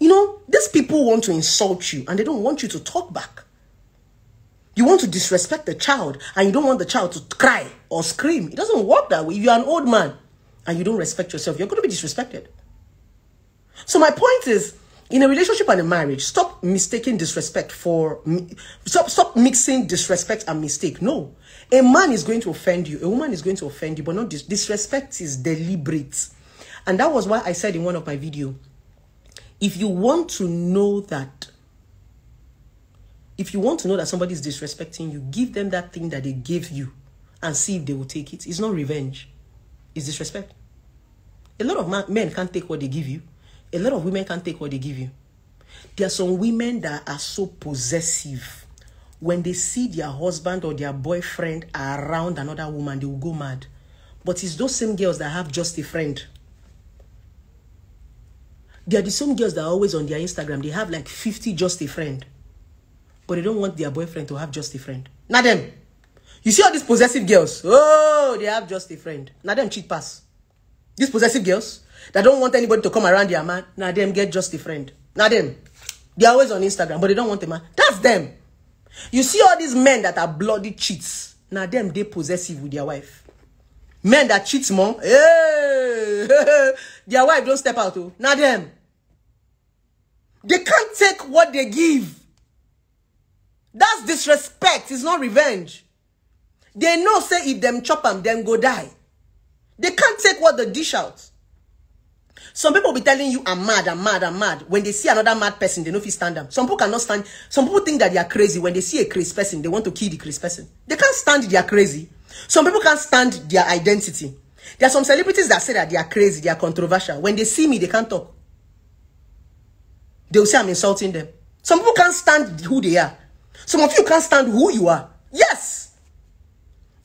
You know, these people want to insult you and they don't want you to talk back. You want to disrespect the child and you don't want the child to cry or scream. It doesn't work that way. If you're an old man and you don't respect yourself, you're going to be disrespected. So my point is, in a relationship and a marriage, stop mistaking disrespect for... Stop mixing disrespect and mistake. No. A man is going to offend you. A woman is going to offend you. But not disrespect is deliberate. And that was why I said in one of my videos, if you want to know that somebody is disrespecting you, give them that thing that they gave you and see if they will take it. It's not revenge. It's disrespect. A lot of men can't take what they give you. A lot of women can't take what they give you. There are some women that are so possessive. When they see their husband or their boyfriend around another woman, they will go mad. But it's those same girls that have just a friend. They are the same girls that are always on their Instagram. They have like 50 just a friend. But they don't want their boyfriend to have just a friend. Not them. You see all these possessive girls? Oh, they have just a friend. Not them cheat pass. These possessive girls that don't want anybody to come around their man, now them get just a friend. Now them. They're always on Instagram, but they don't want a man. That's them. You see all these men that are bloody cheats. Now them, they possessive with their wife. Men that cheats mom, hey, their wife don't step out. Oh. Now them. They can't take what they give. That's disrespect. It's not revenge. They know say if them chop them, then go die. They can't take what they dish out. Some people will be telling you, I'm mad, I'm mad, I'm mad. When they see another mad person, they know if you stand them. Some people cannot stand. Some people think that they are crazy. When they see a crazy person, they want to kill the crazy person. They can't stand they are crazy. Some people can't stand their identity. There are some celebrities that say that they are crazy, they are controversial. When they see me, they can't talk. They will say I'm insulting them. Some people can't stand who they are. Some of you can't stand who you are. Yes.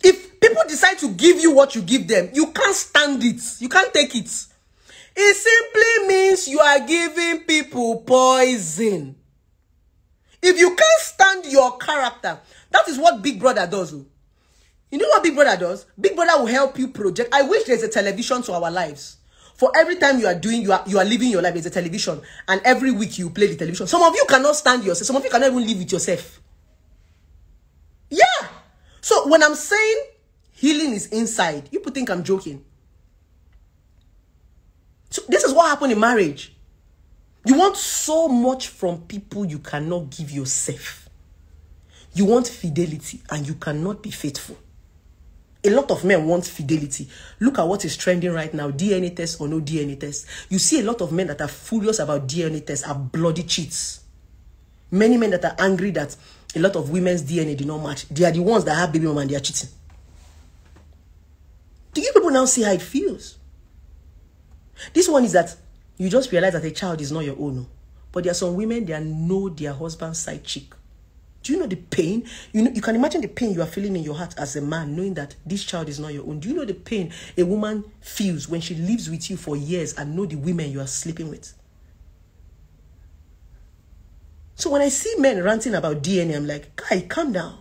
If people decide to give you what you give them, you can't stand it. You can't take it. It simply means you are giving people poison. If you can't stand your character, that is what Big Brother does. You know what Big Brother does? Big Brother will help you project. I wish there's a television to our lives. For every time you are living your life, there's a television. And every week you play the television. Some of you cannot stand yourself. Some of you cannot even live with yourself. Yeah. So when I'm saying healing is inside, you people think I'm joking. So this is what happened in marriage. You want so much from people you cannot give yourself. You want fidelity and you cannot be faithful. A lot of men want fidelity. Look at what is trending right now. DNA test or no DNA test. You see a lot of men that are furious about DNA tests are bloody cheats. Many men that are angry that a lot of women's DNA did not match. They are the ones that have baby mama and they are cheating. Do you people now see how it feels? This one is that you just realize that a child is not your own. But there are some women that know their husband's side chick. Do you know the pain? You can imagine the pain you are feeling in your heart as a man, knowing that this child is not your own. Do you know the pain a woman feels when she lives with you for years and know the women you are sleeping with? So when I see men ranting about DNA, I'm like, guy, calm down.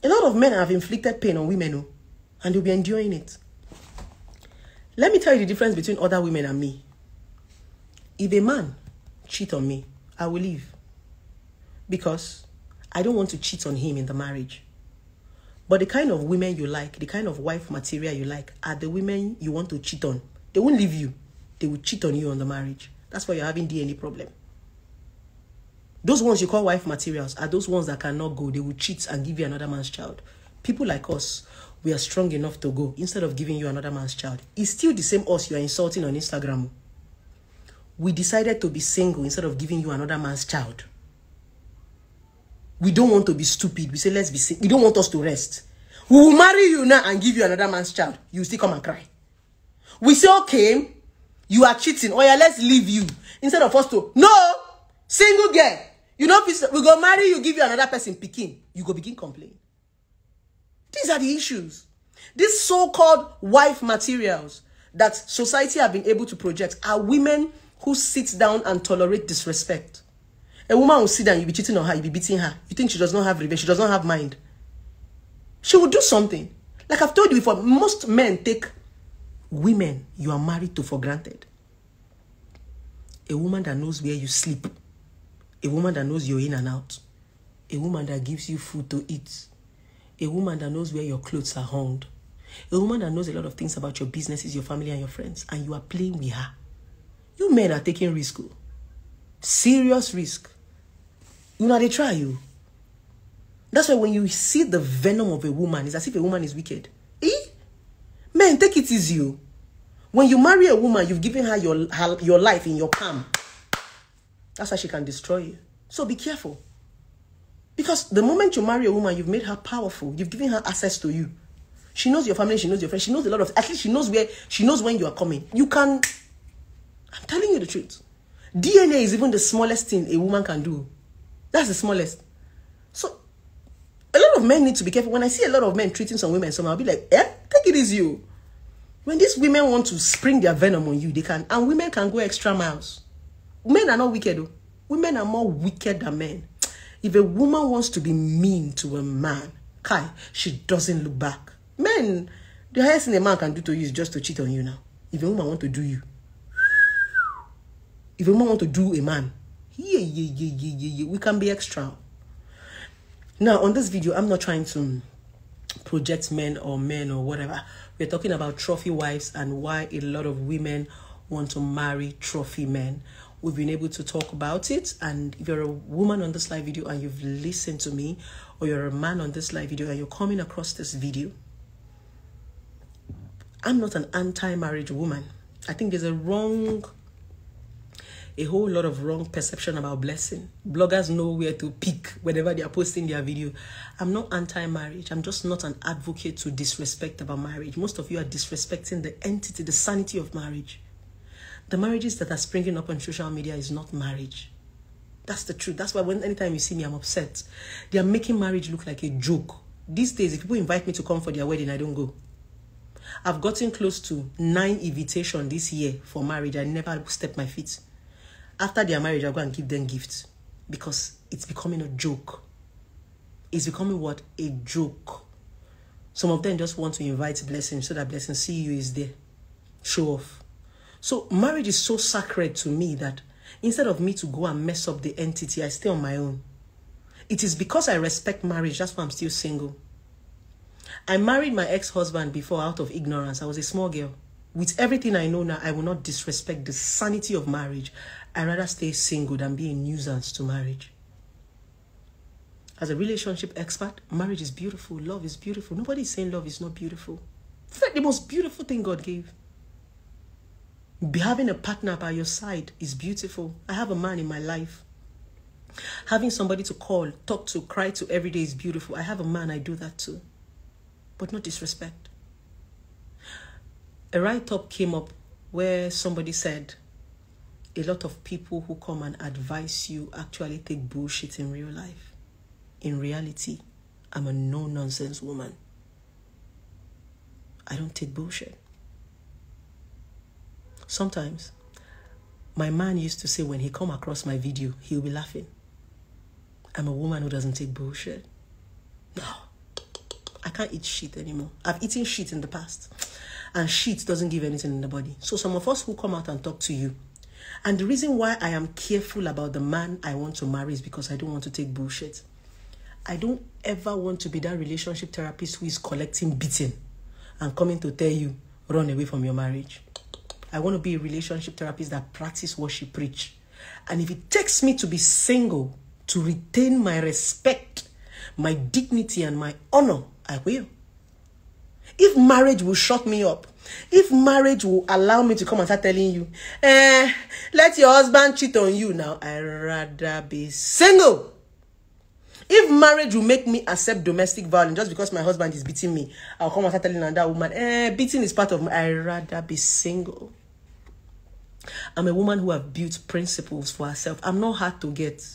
A lot of men have inflicted pain on women, and they'll be enduring it. Let me tell you the difference between other women and me. If a man cheat on me, I will leave. Because I don't want to cheat on him in the marriage. But the kind of women you like, the kind of wife material you like, are the women you want to cheat on. They won't leave you. They will cheat on you on the marriage. That's why you're having DNA problem. Those ones you call wife materials are those ones that cannot go. They will cheat and give you another man's child. People like us, we are strong enough to go instead of giving you another man's child. It's still the same us you are insulting on Instagram. We decided to be single instead of giving you another man's child. We don't want to be stupid. We say, let's be single. You don't want us to rest. We will marry you now and give you another man's child. You still come and cry. We say, okay, you are cheating. Oh yeah, let's leave you. Instead of us to, no, single girl. You know, we go marry you, give you another person picking. You go begin complaining. These are the issues. These so-called wife materials that society have been able to project are women who sit down and tolerate disrespect. A woman will sit down, you be cheating on her, you be beating her. You think she does not have revenge, she does not have mind. She will do something. Like I've told you before, most men take women you are married to for granted. A woman that knows where you sleep. A woman that knows you're in and out. A woman that gives you food to eat. A woman that knows where your clothes are hung. A woman that knows a lot of things about your businesses, your family, and your friends. And you are playing with her. You men are taking risk. Serious risk. You know, they try you. That's why when you see the venom of a woman, it's as if a woman is wicked. Men, take it easy. When you marry a woman, you've given her your life in your palm. That's why she can destroy you. So be careful. Because the moment you marry a woman, you've made her powerful. You've given her access to you. She knows your family, she knows your friends, she knows a lot of, at least she knows when you are coming. You can, I'm telling you the truth. DNA is even the smallest thing a woman can do. That's the smallest. So, a lot of men need to be careful. When I see a lot of men treating some women somehow, I'll be like, take it easy. When these women want to spring their venom on you, they can. And women can go extra miles. Men are not wicked, though. Women are more wicked than men. If a woman wants to be mean to a man, she doesn't look back. Men, the highest thing a man can do to you is just to cheat on you now. If a woman wants to do you. If a woman wants to do a man, we can be extra. Now, on this video, I'm not trying to project men or whatever. We're talking about trophy wives and why a lot of women want to marry trophy men. We've been able to talk about it. And if you're a woman on this live video and you've listened to me, or you're a man on this live video and you're coming across this video, I'm not an anti-marriage woman. I think there's a whole lot of wrong perception about blessing. Bloggers know where to pick whenever they are posting their video. I'm not anti-marriage. I'm just not an advocate to disrespect about marriage. Most of you are disrespecting the entity, the sanity of marriage. The marriages that are springing up on social media is not marriage. That's the truth. That's why anytime you see me, I'm upset. They are making marriage look like a joke. These days, if people invite me to come for their wedding, I don't go. I've gotten close to 9 invitations this year for marriage. I never stepped my feet. After their marriage, I'll go and give them gifts because it's becoming a joke. It's becoming what? A joke. Some of them just want to invite blessing so that blessing see you is there. Show off. So marriage is so sacred to me that instead of me to go and mess up the entity, I stay on my own. It is because I respect marriage. That's why I'm still single. I married my ex-husband before out of ignorance. I was a small girl. With everything I know now, I will not disrespect the sanity of marriage. I'd rather stay single than be a nuisance to marriage. As a relationship expert, marriage is beautiful. Love is beautiful. Nobody is saying love is not beautiful. It's like the most beautiful thing God gave. Having a partner by your side is beautiful. I have a man in my life. Having somebody to call, talk to, cry to every day is beautiful. I have a man, I do that too. But not disrespect. A write-up came up where somebody said, a lot of people who come and advise you actually take bullshit in real life. In reality, I'm a no-nonsense woman. I don't take bullshit. Sometimes, my man used to say when he come across my video, he'll be laughing. I'm a woman who doesn't take bullshit. No, I can't eat shit anymore. I've eaten shit in the past. And shit doesn't give anything in the body. So some of us who come out and talk to you, and the reason why I am careful about the man I want to marry is because I don't want to take bullshit. I don't ever want to be that relationship therapist who is collecting beating and coming to tell you, run away from your marriage. I want to be a relationship therapist that practice what she preach. And if it takes me to be single, to retain my respect, my dignity, and my honor, I will. If marriage will shut me up, if marriage will allow me to come and start telling you, let your husband cheat on you now, I'd rather be single. If marriage will make me accept domestic violence just because my husband is beating me, I'll come and start telling that woman, beating is part of my, I'd rather be single. I'm a woman who have built principles for herself. I'm not hard to get.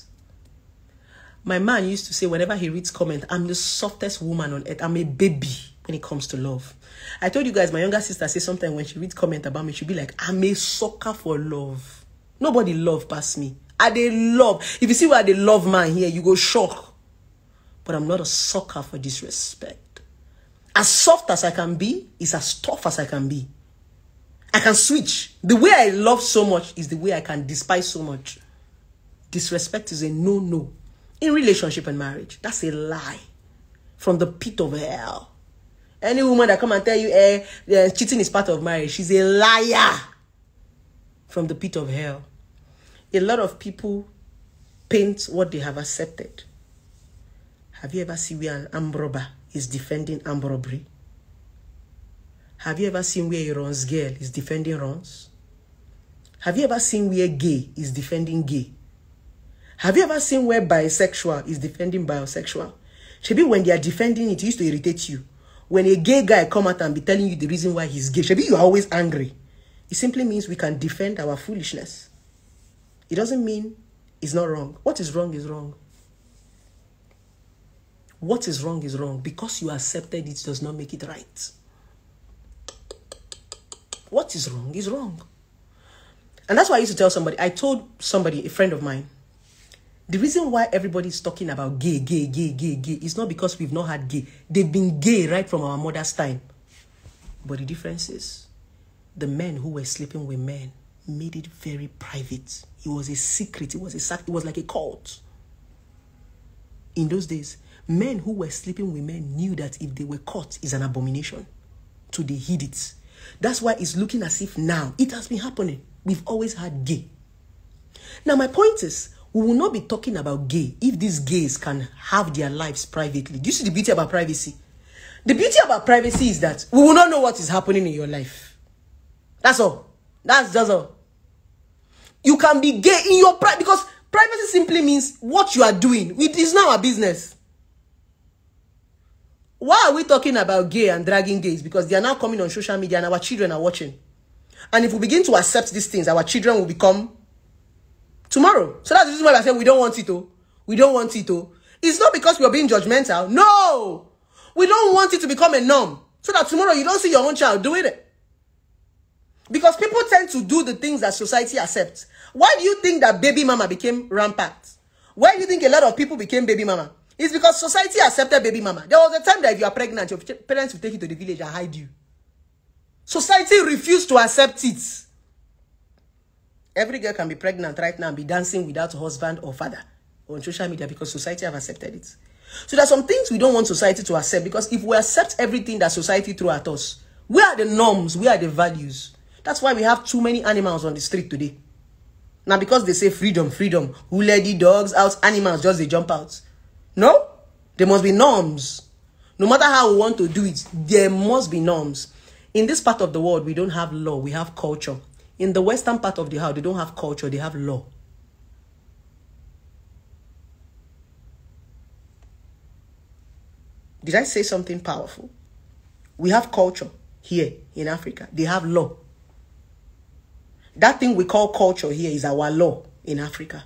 My man used to say whenever he reads comment, I'm the softest woman on earth. I'm a baby when it comes to love. I told you guys, my younger sister says sometimes when she reads comment about me, she'll be like, I'm a sucker for love. Nobody love past me. I they love. If you see why they love man here, you go shock. But I'm not a sucker for disrespect. As soft as I can be is as tough as I can be. I can switch. The way I love so much is the way I can despise so much. Disrespect is a no-no. In relationship and marriage, that's a lie. From the pit of hell. Any woman that come and tell you, cheating is part of marriage, she's a liar. From the pit of hell. A lot of people paint what they have accepted. Have you ever seen where an armed robber is defending armed robbery? Have you ever seen where a runs girl is defending runs? Have you ever seen where gay is defending gay? Have you ever seen where bisexual is defending bisexual? Maybe when they are defending it, it used to irritate you. When a gay guy come out and be telling you the reason why he's gay, maybe you are always angry. It simply means we can defend our foolishness. It doesn't mean it's not wrong. What is wrong is wrong. What is wrong is wrong. Because you accepted it does not make it right. What is wrong is wrong. And that's why I used to tell somebody, I told somebody, a friend of mine, the reason why everybody is talking about gay is not because we've not had gay. They've been gay right from our mother's time. But the difference is, the men who were sleeping with men made it very private. It was a secret. It was like a cult. In those days, men who were sleeping with men knew that if they were caught, it's an abomination. So they hid it. That's why it's looking as if now it has been happening. We've always had gay. Now, my point is, we will not be talking about gay if these gays can have their lives privately. Do you see the beauty about privacy? The beauty about privacy is that we will not know what is happening in your life. That's all. That's just all. You can be gay in your private, because privacy simply means what you are doing. It is not our business. Why are we talking about gay and dragging gays? Because they are now coming on social media and our children are watching. And if we begin to accept these things, our children will become tomorrow. So that's the reason why I say we don't want it to. We don't want it to. It's not because we are being judgmental. No! We don't want it to become a norm. So that tomorrow you don't see your own child doing it. Because people tend to do the things that society accepts. Why do you think that baby mama became rampant? Why do you think a lot of people became baby mama? It's because society accepted baby mama. There was a time that if you are pregnant, your parents will take you to the village and hide you. Society refused to accept it. Every girl can be pregnant right now and be dancing without a husband or father on social media because society have accepted it. So there are some things we don't want society to accept, because if we accept everything that society throw at us, where are the norms? Where are the values? That's why we have too many animals on the street today. Now, because they say freedom, freedom, who let the dogs out, animals just they jump out. No, there must be norms. No matter how we want to do it, there must be norms. In this part of the world, we don't have law, we have culture. In the western part of the house, they don't have culture, they have law. Did I say something powerful? We have culture here in Africa. They have law. That thing we call culture here is our law in Africa.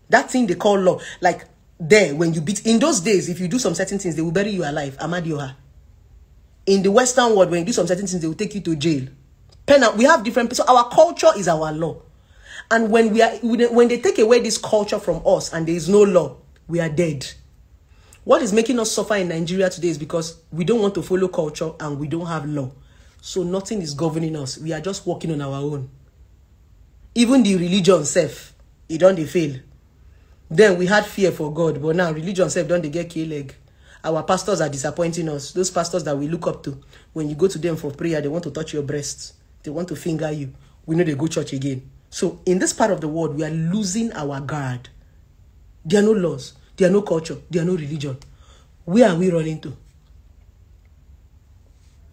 That thing they call law. Like there, when you beat, in those days, if you do some certain things, they will bury you alive. Amadioha. In the Western world, when you do some certain things, they will take you to jail. We have different, so our culture is our law. And when they take away this culture from us and there is no law, we are dead. What is making us suffer in Nigeria today is because we don't want to follow culture and we don't have law. So nothing is governing us. We are just walking on our own. Even the religion self, it don't they fail. Then we had fear for God, but now religion self don't they get kill leg. Our pastors are disappointing us. Those pastors that we look up to, when you go to them for prayer, they want to touch your breasts. They want to finger you. We know they go church again. So in this part of the world, we are losing our guard. There are no laws. There are no culture. There are no religion. Where are we running to?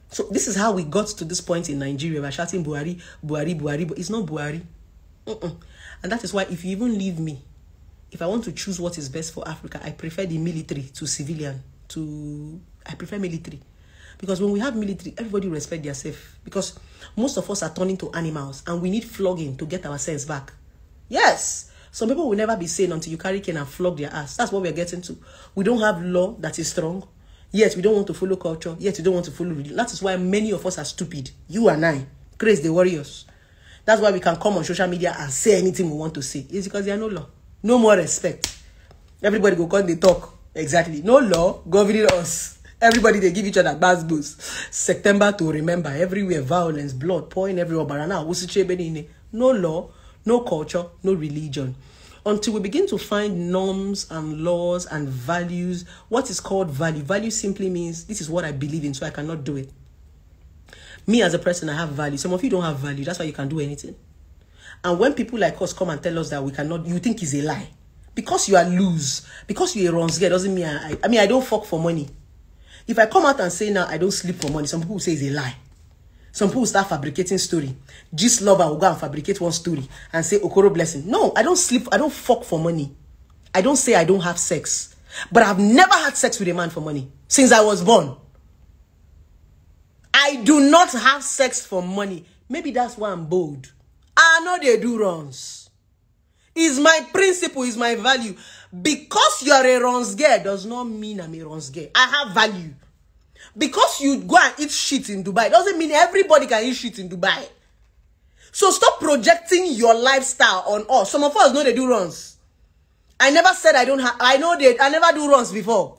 So this is how we got to this point in Nigeria. We're shouting Buhari, Buhari, Buhari, but it's not Buhari. And that is why if you even leave me, if I want to choose what is best for Africa, I prefer the military to civilian. I prefer military. Because when we have military, everybody respect themselves. Because most of us are turning to animals and we need flogging to get our sense back. Yes. Some people will never be sane until you carry cane and flog their ass. That's what we're getting to. We don't have law that is strong. Yet we don't want to follow culture. Yet we don't want to follow religion. That is why many of us are stupid. You and I. Crazy the warriors. That's why we can come on social media and say anything we want to say. It's because there are no law. No more respect. Everybody go come, they talk. Exactly. No law governing us. Everybody, they give each other bad boosts. September to remember. Everywhere, violence, blood, pouring everywhere. But now, no law, no culture, no religion. Until we begin to find norms and laws and values. What is called value? Value simply means this is what I believe in, so I cannot do it. Me as a person, I have value. Some of you don't have value. That's why you can do anything. And when people like us come and tell us that we cannot, you think it's a lie. Because you are loose, because you're a runsgate, doesn't mean I don't fuck for money. If I come out and say now I don't sleep for money, some people will say it's a lie. Some people start fabricating story. Gist lover will go and fabricate one story and say Okoro blessing. No, I don't sleep, I don't fuck for money. I don't say I don't have sex. But I've never had sex with a man for money since I was born. I do not have sex for money. Maybe that's why I'm bold. I know they do runs. Is my principle, is my value. Because you are a runs girl does not mean I'm a runs girl. I have value. Because you go and eat shit in Dubai doesn't mean everybody can eat shit in Dubai. So stop projecting your lifestyle on us. Some of us know they do runs. I never said I don't have, I never do runs before.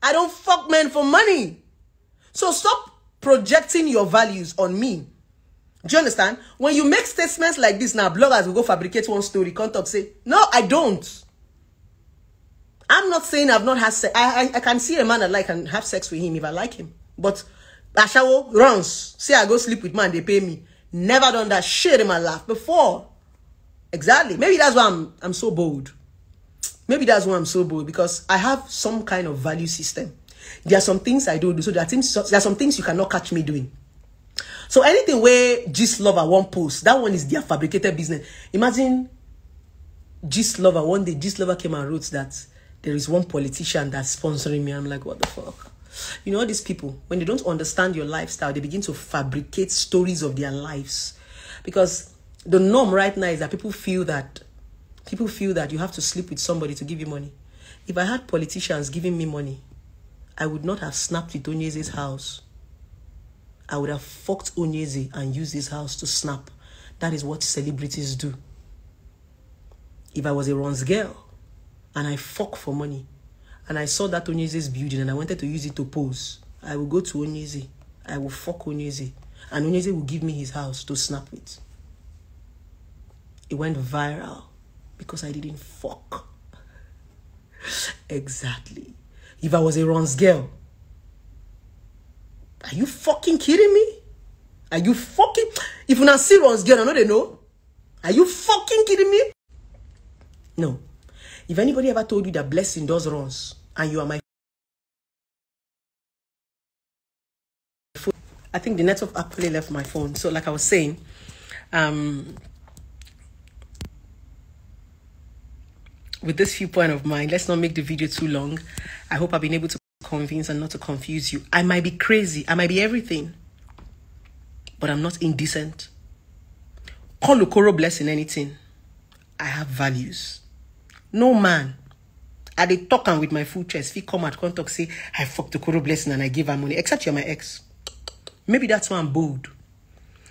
I don't fuck men for money. So stop projecting your values on me. Do you understand? When you make statements like this now, bloggers will go fabricate one story, come talk, say, no, I don't. I'm not saying I've not had sex. I can see a man I like and have sex with him if I like him. But Ashawo runs. Say I go sleep with man, they pay me. Never done that shit in my life before. Exactly. Maybe that's why I'm so bold. Maybe that's why I'm so bold, because I have some kind of value system. There are some things I don't do. So there are some things you cannot catch me doing. So anything where Gist Lover won't post, that one is their fabricated business. Imagine Gist Lover, one day Gist Lover came and wrote that there is one politician that's sponsoring me. I'm like, what the fuck? You know, all these people, when they don't understand your lifestyle, they begin to fabricate stories of their lives. Because the norm right now is that people feel that you have to sleep with somebody to give you money. If I had politicians giving me money, I would not have snapped with Onyeze's house. I would have fucked Onyeze and used his house to snap. That is what celebrities do. If I was a runs girl and I fuck for money and I saw that Onyeze's building and I wanted to use it to pose, I will go to Onyeze. I will fuck Onyeze. And Onyeze will give me his house to snap with. It went viral because I didn't fuck. Exactly. If I was a runs girl, are you fucking kidding me? Are you fucking... If you're not serious, girl, I know they know. Are you fucking kidding me? No. If anybody ever told you that blessing does runs, and you are my... I think the network actually left my phone. So like I was saying, with this viewpoint of mine, let's not make the video too long. I hope I've been able to convince and not to confuse you. I might be crazy. I might be everything. But I'm not indecent. Call Okoro blessing anything. I have values. No man. I dey talk and with my full chest. If you come at contact, say, I fucked Okoro blessing and I give her money. Except you're my ex. Maybe that's why I'm bold.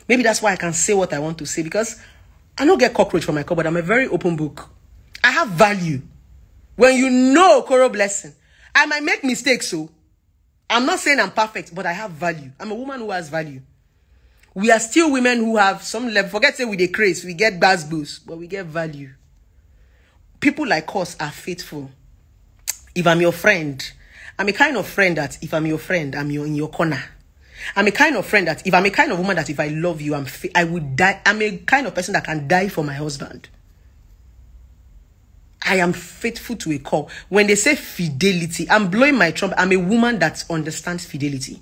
Maybe that's why I can say what I want to say. Because I don't get cockroach from my cupboard. I'm a very open book. I have value. When you know Okoro blessing, I might make mistakes, so I'm not saying I'm perfect, but I have value. I'm a woman who has value. We are still women who have some level. Forget say we dey craze, we get buzz boost, but we get value. People like us are faithful. If I'm your friend, I'm a kind of friend that if I'm your friend, I'm in your corner. I'm a kind of friend that if I'm a kind of woman that if I love you, I would die. I'm a kind of person that can die for my husband. I am faithful to a call. When they say fidelity, I'm blowing my trumpet. I'm a woman that understands fidelity.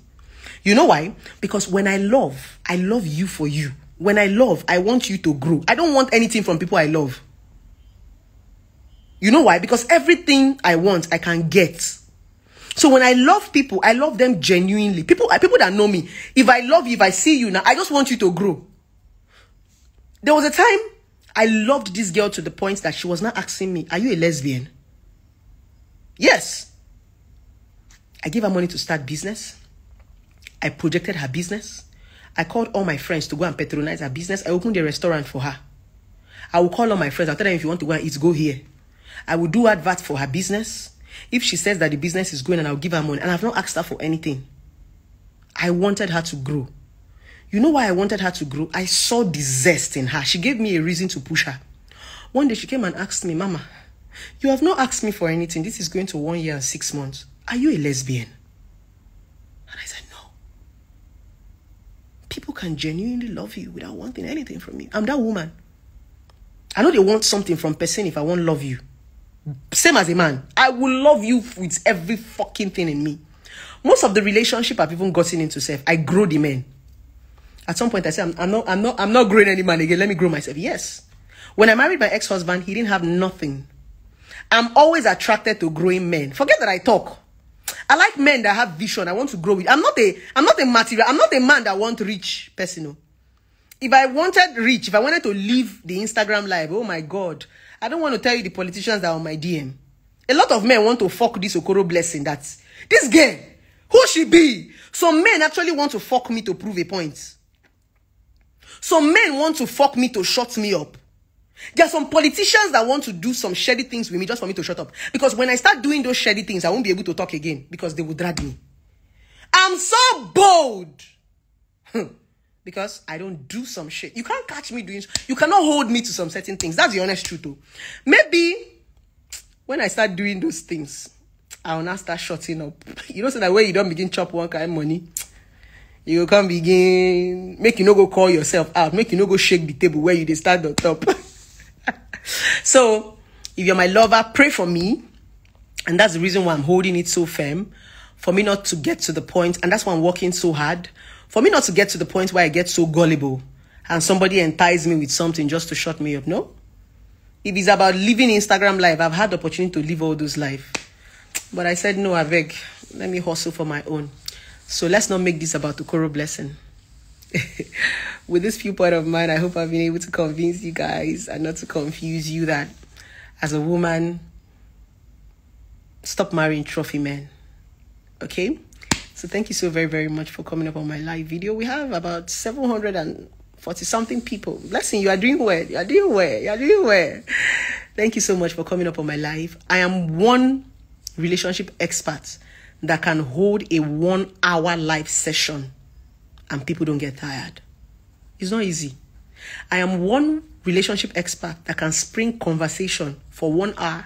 You know why? Because when I love you for you. When I love, I want you to grow. I don't want anything from people I love. You know why? Because everything I want, I can get. So when I love people, I love them genuinely. People that know me. If I love you, if I see you now, I just want you to grow. There was a time I loved this girl to the point that she was not asking me, are you a lesbian? Yes. I gave her money to start business. I projected her business. I called all my friends to go and patronize her business. I opened a restaurant for her. I will call all my friends. I'll tell them, if you want to go and eat, go here. I will do adverts for her business. If she says that the business is going, and I'll give her money. And I've not asked her for anything. I wanted her to grow. You know why I wanted her to grow? I saw the zest in her. She gave me a reason to push her. One day she came and asked me, Mama, you have not asked me for anything. This is going to 1 year and 6 months. Are you a lesbian? And I said, no. People can genuinely love you without wanting anything from you. I'm that woman. I know they want something from person if I won't love you. Same as a man. I will love you with every fucking thing in me. Most of the relationship I've even gotten into self, I grow the men. At some point I say, I'm not growing any man again. Let me grow myself. Yes. When I married my ex-husband, he didn't have nothing. I'm always attracted to growing men. Forget that I talk. I like men that have vision. I want to grow with. I'm not a material. I'm not a man that want rich person. No. If I wanted rich, if I wanted to live the Instagram life, oh my God, I don't want to tell you the politicians that are on my DM. A lot of men want to fuck this Okoro blessing. That's this girl. Who she be? Some men actually want to fuck me to prove a point. Some men want to fuck me to shut me up. There are some politicians that want to do some shady things with me just for me to shut up. Because when I start doing those shady things, I won't be able to talk again because they will drag me. I'm so bold. Because I don't do some shit. You can't catch me doing. You cannot hold me to some certain things. That's the honest truth, though. Maybe when I start doing those things, I will not start shutting up. You know, so that way you don't begin chop one kind of money. You can't begin make you no go call yourself out. Make you no go shake the table where you dey stand on top. So, if you're my lover, pray for me. And that's the reason why I'm holding it so firm. For me not to get to the point. And that's why I'm working so hard. For me not to get to the point where I get so gullible. And somebody entices me with something just to shut me up. No. If it's about living Instagram life, I've had the opportunity to live all those life. But I said, no, I beg. Let me hustle for my own. So let's not make this about Okoro blessing. With this viewpoint of mine, I hope I've been able to convince you guys and not to confuse you that as a woman, stop marrying trophy men. Okay? So thank you so very, very much for coming up on my live video. We have about 740 something people. Blessing, you are doing well. You are doing well. You are doing well. Thank you so much for coming up on my live. I am one relationship expert that can hold a 1 hour live session and people don't get tired. It's not easy. I am one relationship expert that can spring conversation for 1 hour,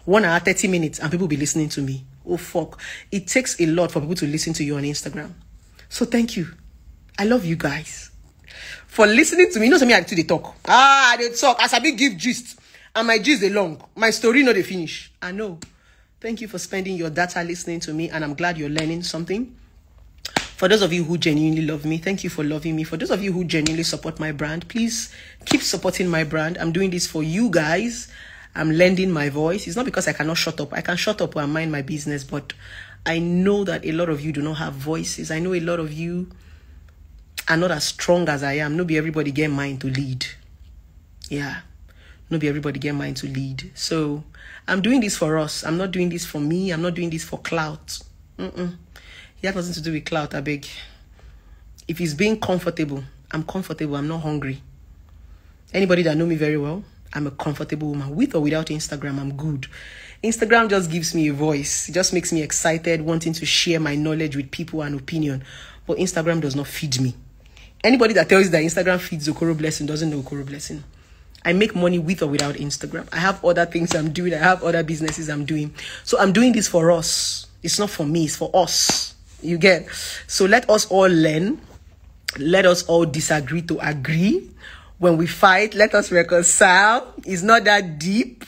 1 hour, 30 minutes, and people be listening to me. Oh, fuck. It takes a lot for people to listen to you on Instagram. So thank you. I love you guys for listening to me. You know, something I do they talk. They talk. As I be give gist. And my gist is long. My story not they finish. I know. Thank you for spending your data listening to me. And I'm glad you're learning something. For those of you who genuinely love me, thank you for loving me. For those of you who genuinely support my brand, please keep supporting my brand. I'm doing this for you guys. I'm lending my voice. It's not because I cannot shut up. I can shut up and mind my business, but I know that a lot of you do not have voices. I know a lot of you are not as strong as I am. Not be everybody get mine to lead. Yeah. Not be everybody get mine to lead. So I'm doing this for us. I'm not doing this for me. I'm not doing this for clout. It has nothing to do with clout, I beg. If it's being comfortable, I'm comfortable. I'm not hungry. Anybody that know me very well, I'm a comfortable woman. With or without Instagram, I'm good. Instagram just gives me a voice. It just makes me excited, wanting to share my knowledge with people and opinion. But Instagram does not feed me. Anybody that tells you that Instagram feeds Okoro Blessing doesn't know Okoro Blessing. I make money with or without Instagram. I have other things I'm doing. I have other businesses I'm doing. So I'm doing this for us. It's not for me. It's for us. You get? So let us all learn. Let us all disagree to agree. When we fight, let us reconcile. It's not that deep.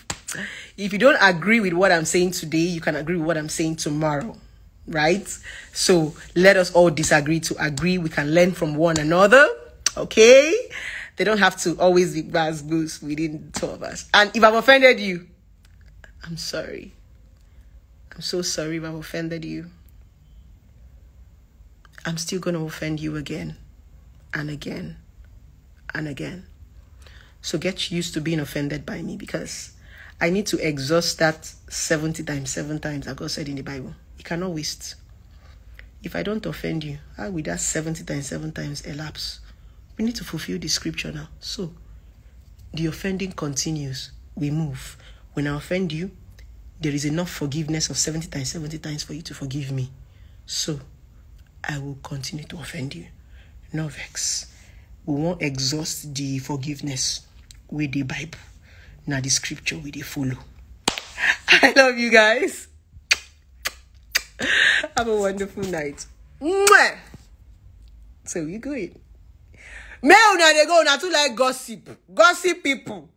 If you don't agree with what I'm saying today, you can agree with what I'm saying tomorrow. Right? So let us all disagree to agree. We can learn from one another. Okay? They don't have to always be bad goose within the two of us. And if I've offended you, I'm sorry. I'm so sorry if I've offended you. I'm still going to offend you again and again and again. So get used to being offended by me, because I need to exhaust that 70 times, 7 times that God said in the Bible. You cannot waste. If I don't offend you, how will that 70 times, 7 times elapse? We need to fulfill the scripture now. So the offending continues. We move. When I offend you, there is enough forgiveness of 70 times for you to forgive me. So I will continue to offend you. No vex. We won't exhaust the forgiveness with the Bible. Now the scripture we dey follow. I love you guys. Have a wonderful night. Mwah! So we good. Me una dey go, una too like gossip. Gossip people.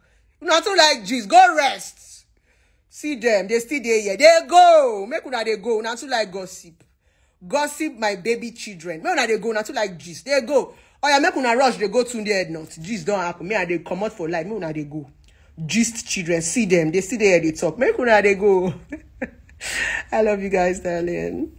Una too like gist. Go rest. See them, they still there here. They go. Make una dey go. Una too like gossip. Gossip my baby children. Me una dey go, una too like gist. They go. Oh yeah, make una rush, they go to the head not. Gist don't happen. Me and they come out for life. Me una dey go. Gist children, see them, they still there, they talk. Make una dey go. I love you guys, darling.